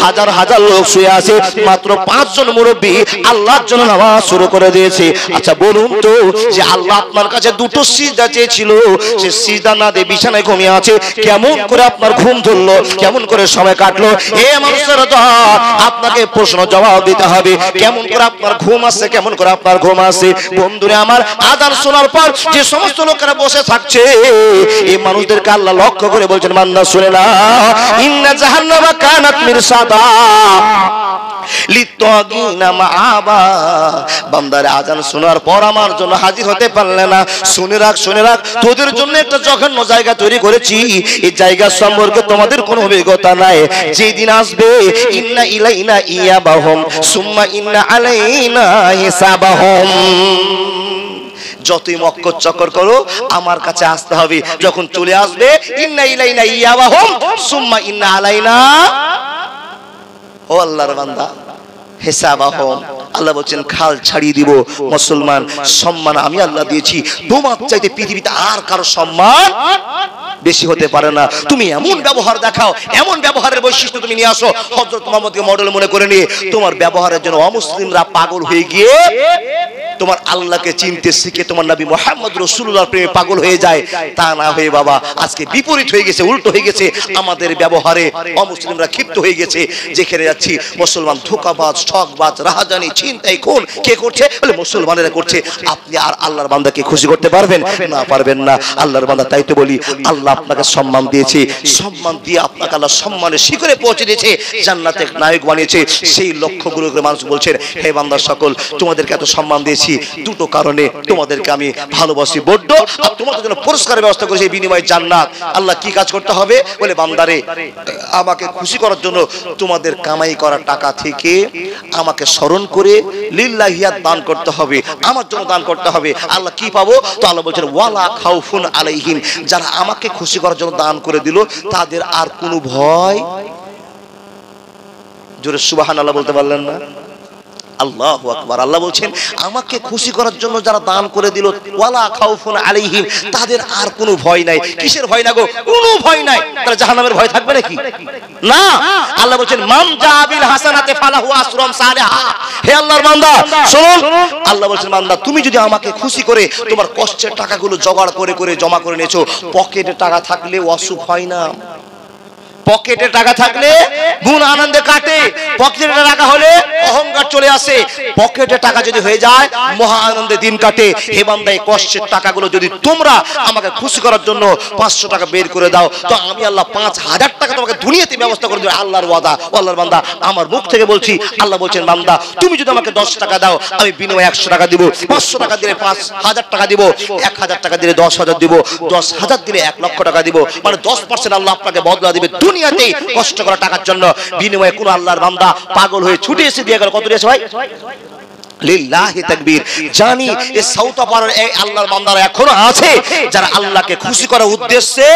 হাজার হাজার লোক শুয়ে আছে, মাত্র 5 জন মুরব্বী আল্লাহর জন্য নামাজ শুরু করে দিয়েছে। আচ্ছা বলুন তো, যে আল্লাহ আপনার কাছে দুটো সিজদা চেয়েছিল, সে সিজদা না দিয়ে বিছানায় ঘুমিয়ে আছে, কেমন করে আপনার ঘুম ধরলো, কেমন করে সময় কাটলো? হে মানুষের দল, আপনাকে প্রশ্ন জবাব দিতে হবে, কেমন করে আপনার ঘুম আসছে, কেমন করে আপনার ঘুম আসছে। বন্ধুরে আমার, আযান শোনার পর যে সমস্ত লোকেরা বসে থাকছে, এই মানুষদেরকে আল্লাহ লক্ষ্য করে বলছেন, বান্দা শুনে না, ইন্না জাহান্নামা কানাত মিরসাদা লিত্তাগিনা মাআবা। বান্দারে আযান শোনার পর আমার জন্য হাজির হতে পারলে না, শুনে রাখ, শুনে রাখ, তোদের জন্য একটা জঘন্য জায়গা তৈরি করেছি। এই জায়গা সম্পর্কে তোমাদের কোনো অভিজ্ঞতা নাই। যেদিন আসবে, ইন্না ইলাইনা ইয়াবাহুম সুম্মা ইন্না আলাইনা হিসাবাহুম। যতই মক্কর চক্কর করো, আমার কাছে আসতে হবে। যখন চলে আসবে, ইন্না ইলাইনা ইয়াবাহুম সুম্মা ইন্না আলাইনা, ও আল্লাহর বান্দা, হিসাবাহুম, আল্লাহ বলছেন খাল ছাড়িয়ে দিব। মুসলমান, সম্মান আমি আল্লাহ দিয়েছি, তোমার চাইতে পৃথিবীতে আর কারো সম্মান বেশি হতে পারে না। তুমি এমন ব্যবহার দেখাও, এমন ব্যবহারের বৈশিষ্ট্য তুমি নিয়ে আসো, হযরত মুহাম্মদকে মডেল মনে করে নিয়ে তোমার ব্যবহারের জন্য অমুসলিমরা পাগল হয়ে গিয়ে তোমার আল্লাহকে চিনতে শিখে তোমার নবী মুহাম্মদ রাসূলুল্লাহর প্রেমে পাগল হয়ে যায়। তা না হয়ে বাবা আজকে বিপরীত হয়ে গেছে, উল্টো হয়ে গেছে। আমাদের ব্যবহারে অমুসলিমরা ক্ষিপ্ত হয়ে গেছে। যেখানে যাচ্ছি মুসলমান ধোঁকাবাজ, ঠকবাজ, রাহাজানি, ছিনতাই, খুন কে করছে? বলে মুসলমানেরা করছে। আপনি আর আল্লাহর বান্দাকে খুশি করতে পারবেন না? পারবেন না। আল্লাহর বান্দা, তাই তো বলি আল্লাহ আপনাকে সম্মান দিয়েছে, সম্মান দিয়ে আপনাকে আল্লাহ সম্মানের শিখরে পৌঁছে দিয়েছে, জান্নাতে নায়ক বানিয়েছে। সেই লক্ষ্যগুলো করে মানুষ বলছেন হে বান্দা সকল, তোমাদেরকে এত সম্মান দিয়েছি দুটো কারণে, তোমাদেরকে আমি ভালোবাসি বড্ড, আর তোমাদের জন্য পুরস্কারের ব্যবস্থা করেছি, বিনিময়ে জান্নাত। আল্লাহ কি কাজ করতে হবে? বলে বান্দারে আমাকে খুশি করার জন্য তোমাদের কামাই করা টাকা থেকে আমাকে স্মরণ করে লিল্লাহিয়াত দান করতে হবে, আমার জন্য দান করতে হবে। আল্লাহ কি পাবো? তো আল্লাহ বলছেন ওয়ালা খাউফুন আলাইহিম, যারা আমাকে খুশি করার জন্য দান করে দিল তাদের আর কোনো ভয়। জোরে সুবহানাল্লাহ বলতে পারলেন না? আল্লাহু আকবার। আল্লাহ বলছেন আমাকে খুশি করার জন্য যারা দান করে দিল ওয়ালা খাউফুন আলাইহিম, তাদের আর কোনো ভয় নাই। কিসের ভয় না গো? কোনো ভয় নাই। তাহলে জাহান্নামের ভয় থাকবে নাকি? না। আল্লাহ বলছেন মান জাবিল হাসানাতে ফালাহু আসরুম সালিহা। হে আল্লাহর বান্দা শুনুন, আল্লাহ বলছেন বান্দা তুমি যদি আমাকে খুশি করে তোমার কষ্টের টাকাগুলো জোগাড় করে করে জমা করে নিয়েছো, পকেটে টাকা থাকলে অসুখ হয় না। পকেটে টাকা থাকলে গুণ আনন্দে কাটে, পকেটে টাকা হলে অহংকার চলে আসে। পকেটে টাকা যদি হয়ে যায় মহা আনন্দে দিন কাটে। হে বান্দা এই কষ্টের টাকাগুলো যদি তোমরা আমাকে খুশি করার জন্য 500 টাকা বের করে দাও, তো আমি আল্লাহ 5000 টাকা তোমাকে দুনিয়াতে ব্যবস্থা করে দেব। আল্লাহর ওয়াদা। আল্লাহর বান্দা আমার মুখ থেকে বলছি, আল্লাহ বলছেন বান্দা তুমি যদি আমাকে 10 টাকা দাও, আমি বিনিময়ে 100 টাকা দিব। 500 টাকা দিলে 5000 টাকা দিব, 1000 টাকা দিলে 10,000 দিব, 10,000 দিলে 1 লক্ষ টাকা দিব। মানে 10% আল্লাহ আপনাকে বদলা দিবে দুনিয়াতে কষ্ট করা টাকার জন্য। বিনিময়ে কোন আল্লাহর বান্দা পাগল হয়ে ছুটে এসে দিয়ে গেল। কত দিয়েছে ভাই? লিল্লাহি তাকবীর। জানি এই সাউতাপাড়ার এই আল্লাহর বান্দারা এখনো আছে যারা আল্লাহকে খুশি করার উদ্দেশ্যে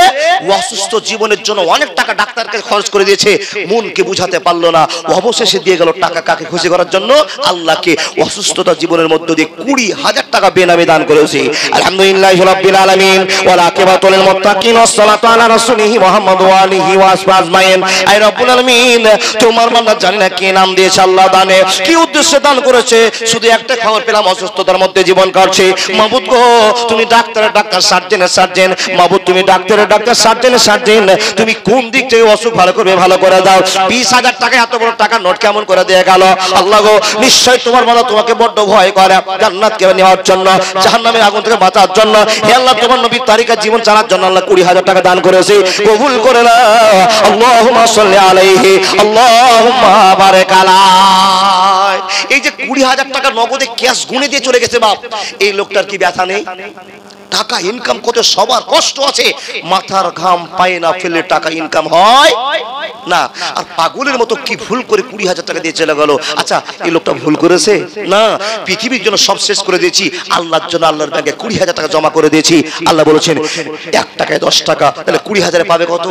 অসুস্থ জীবনের জন্য অনেক টাকা ডাক্তারকে খরচ করে দিয়েছে, মনকে বুঝাতে পারলো না, অবশেষে দিয়ে গেল টাকা কাকে খুশি করার জন্য? আল্লাহকে। অসুস্থতা জীবনের মধ্যে দিয়ে 20,000 টাকা বেনামে দান করেছে। আলহামদুলিল্লাহি রাব্বিল আলামিন ওয়াল আকিবাতুল লিল মুত্তাকিন ওয়াস সালাতু আলা রাসূলিহি মুহাম্মদ ওয়া আলিহি ওয়া আসহাবিহি আজমাইন। আয় রব্বুল আলামিন তোমার বান্দা জানি না কি নাম দিয়েছে, আল্লাহ জানে কি উদ্দেশ্যে দান করেছে। শুধু একটা খবর পেলাম অসুস্থতার মধ্যে জীবন কাটছে। মাবুদ গো তুমি ডাক্তারের ডাক্তার, সার্জেনের সার্জেন। মাবুদ তুমি ডাক্তারের ডাক্তার, সার্জেনের সার্জেন। তুমি কোন দিক থেকে অসুখ ভালো করবে ভালো করে দাও। 20,000 টাকা এত বড় টাকা নোট কেমন করে দিয়ে গেল? আল্লাহ গো নিশ্চয় তোমার বান্দা তোমাকে বড্ড ভয় করে, জান্নাতকে নেওয়ার জন্য, জাহান্নামের আগুন থেকে বাঁচার জন্য। হে আল্লাহ তোমার নবীর তারিকা জীবন চালার জন্য আল্লাহ 20,000 টাকা দান করেছে, কবুল করে নাও। আল্লাহুম্মা সাল্লি আলাইহি আল্লাহুম্মা বারিক আলাইহি। এই যে 20,000 টাকা নগদে ক্যাশ গুনে দিয়ে চলে গেছে বাপ, এই লোকটার কি ব্যথা নেই? টাকা ইনকাম করতে সবার কষ্ট আছে, মাথার ঘাম পায় না ফেলে টাকা ইনকাম হয় না। আর পাগলের মতো কি ভুল করে 20,000 টাকা দিয়ে চলে গেল? আচ্ছা এই লোকটা ভুল করেছে না? পৃথিবীর জন্য সব শেষ করে দিয়েছি, আল্লাহর জন্য আল্লাহর ব্যাংকে 20,000 টাকা জমা করে দিয়েছি। আল্লাহ বলেছেন 1 টাকায় 10 টাকা, তাহলে 20,000 পাবে কত?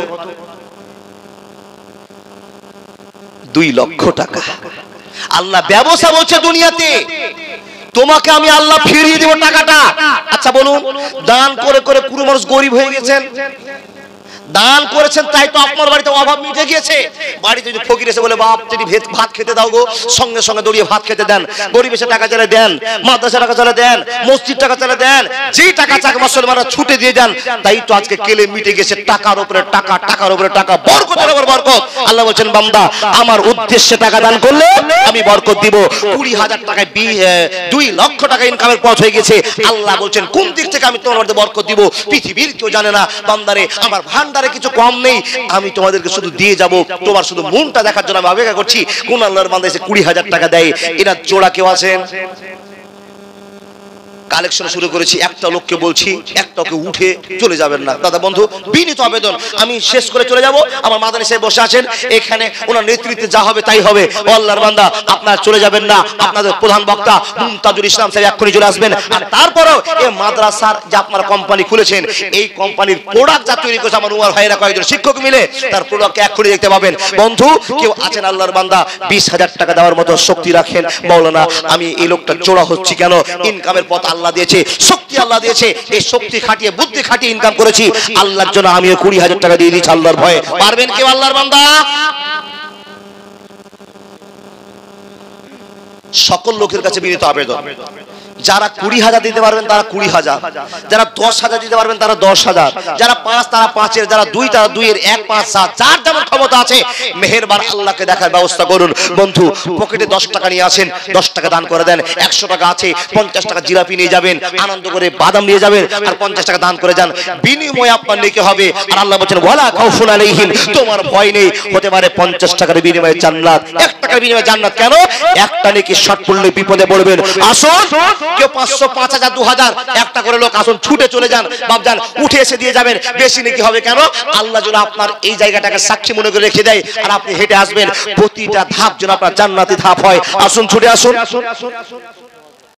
2 লক্ষ টাকা। আল্লাহ ব্যবসা বলছে দুনিয়াতে, তোমাকে আমি আল্লাহ ফিরিয়ে দেব টাকাটা। আচ্ছা বলুন, দান করে করে পুরো মানুষ গরিব হয়ে গেছেন। দান করেছেন তাই তো আপনার বাড়িতে অভাব মিটে গিয়েছে। বাড়িতে যদি ফকির এসে বলে বাপ যদি ভাত খেতে দাও গো, সঙ্গে সঙ্গে দৌড়িয়ে ভাত খেতে দেন। গরিব এসে টাকা চালে দেন, মাদ্রাসা টাকা চালে দেন, মসজিদ টাকা চালে দেন, যে টাকা চাক মুসলমানরা ছুটে দিয়ে দেন। তাই তো আজকে কেলে মিটে গেছে, টাকার উপরে টাকা, টাকার উপরে টাকা, বরকতের উপর বরকত। আল্লাহ বলছেন বান্দা আমার উদ্দেশ্যে টাকা দান করলে আমি বরকত দিব। 20,000 টাকায় 2 লক্ষ টাকা ইনকামের পথ হয়ে গেছে। আল্লাহ বলছেন কোন দিক থেকে আমি তোমার মধ্যে বরকত দিব পৃথিবীর কেউ জানে না। বান্দারে আমার ভান্ডারে কিছু কম নেই, আমি তোমাদেরকে শুধু দিয়ে যাব। তোমার শুধু মনটা দেখার জন্য আমি অপেক্ষা করছি কোন আল্লাহর বান্দা এসে 20,000 টাকা দেয়। এরা জোড়া কেউ আছেন? কালেকশন শুরু করেছি, একটা লোককে বলছি একটাকে উঠে চলে যাবেন না। দাদা বন্ধু বিনীত আবেদন, আমি শেষ করে চলে যাব, আমার মাদানী সাহেব বসে আছেন এখানে, ওনার নেতৃত্বে যা হবে তাই হবে। আল্লাহর বান্দা আপনারা চলে যাবেন না, আপনাদের প্রধান বক্তা মুমতাজুল ইসলাম সাহেব এক্ষুনি চলে আসবেন। আর তারপরেও এই মাদ্রাসার যে আপনারা কোম্পানি খুলেছেন, এই কোম্পানির প্রোডাক্ট যা তৈরি করেছে আমার উমার ভাইরা কয়েকজন শিক্ষক মিলে, তার প্রোডাক্টকে এক্ষুনি দেখতে পাবেন। বন্ধু কেউ আছেন আল্লাহর বান্দা 20,000 টাকা দেওয়ার মতো শক্তি রাখেন, মাওলানা আমি এই লোকটা জোড়া হচ্ছি কেন, ইনকামের পথ আল্লাহ দিয়েছে, শক্তি আল্লাহ দিয়েছে, এই শক্তি খাটিয়ে বুদ্ধি খাটিয়ে ইনকাম করেছি, আল্লাহর জন্য আমিও 20,000 টাকা দিয়ে দিচ্ছি আল্লাহর ভয়ে। পারবেন কেউ আল্লাহর বান্দা? সকল লোকের কাছে বিনীত আবেদন, যারা 20,000 দিতে পারবেন তারা 20,000, যারা 10,000 দিতে পারবেন তারা 10,000, যারা 5 তারা 5-এর, যারা 2 তারা 2-এর, 1 5 7, যার যেমন ক্ষমতা আছে মেহেরবান আল্লাহকে দেখার ব্যবস্থা করুন। বন্ধু পকেটে 10 টাকা নিয়ে আসেন, 10 টাকা দান করে দেন, 100 টাকা আছে 50 টাকা জিলাপি নিয়ে যাবেন, আনন্দ করে বাদাম নিয়ে যাবেন, আর 50 টাকা দান করে যান, বিনিময়ে আপনার নেকি হবে। আর আল্লাহ বলেন ওয়ালা খাউফুন আলাইহিম, তোমার ভয় নেই। হতে পারে 50 টাকার বিনিময়ে জান্নাত, 1 টাকার বিনিময়ে জান্নাত। কেন? একটা নেকি শর্ট পড়লে বিপদে পড়বেন। আসুন কেউ 500 5,000 2,000 একটা করে লোক আসুন, ছুটে চলে যান, বাপজান উঠে এসে দিয়ে যাবেন, বেশি নাকি হবে। কেন? আল্লাহ যেন আপনার এই জায়গাটাকে সাক্ষী মনে করে রেখে দেয়, আর আপনি হেঁটে আসবেন, প্রতিটা ধাপ যেন আপনার জান্নাতি ধাপ হয়। আসুন ছুটে আসুন।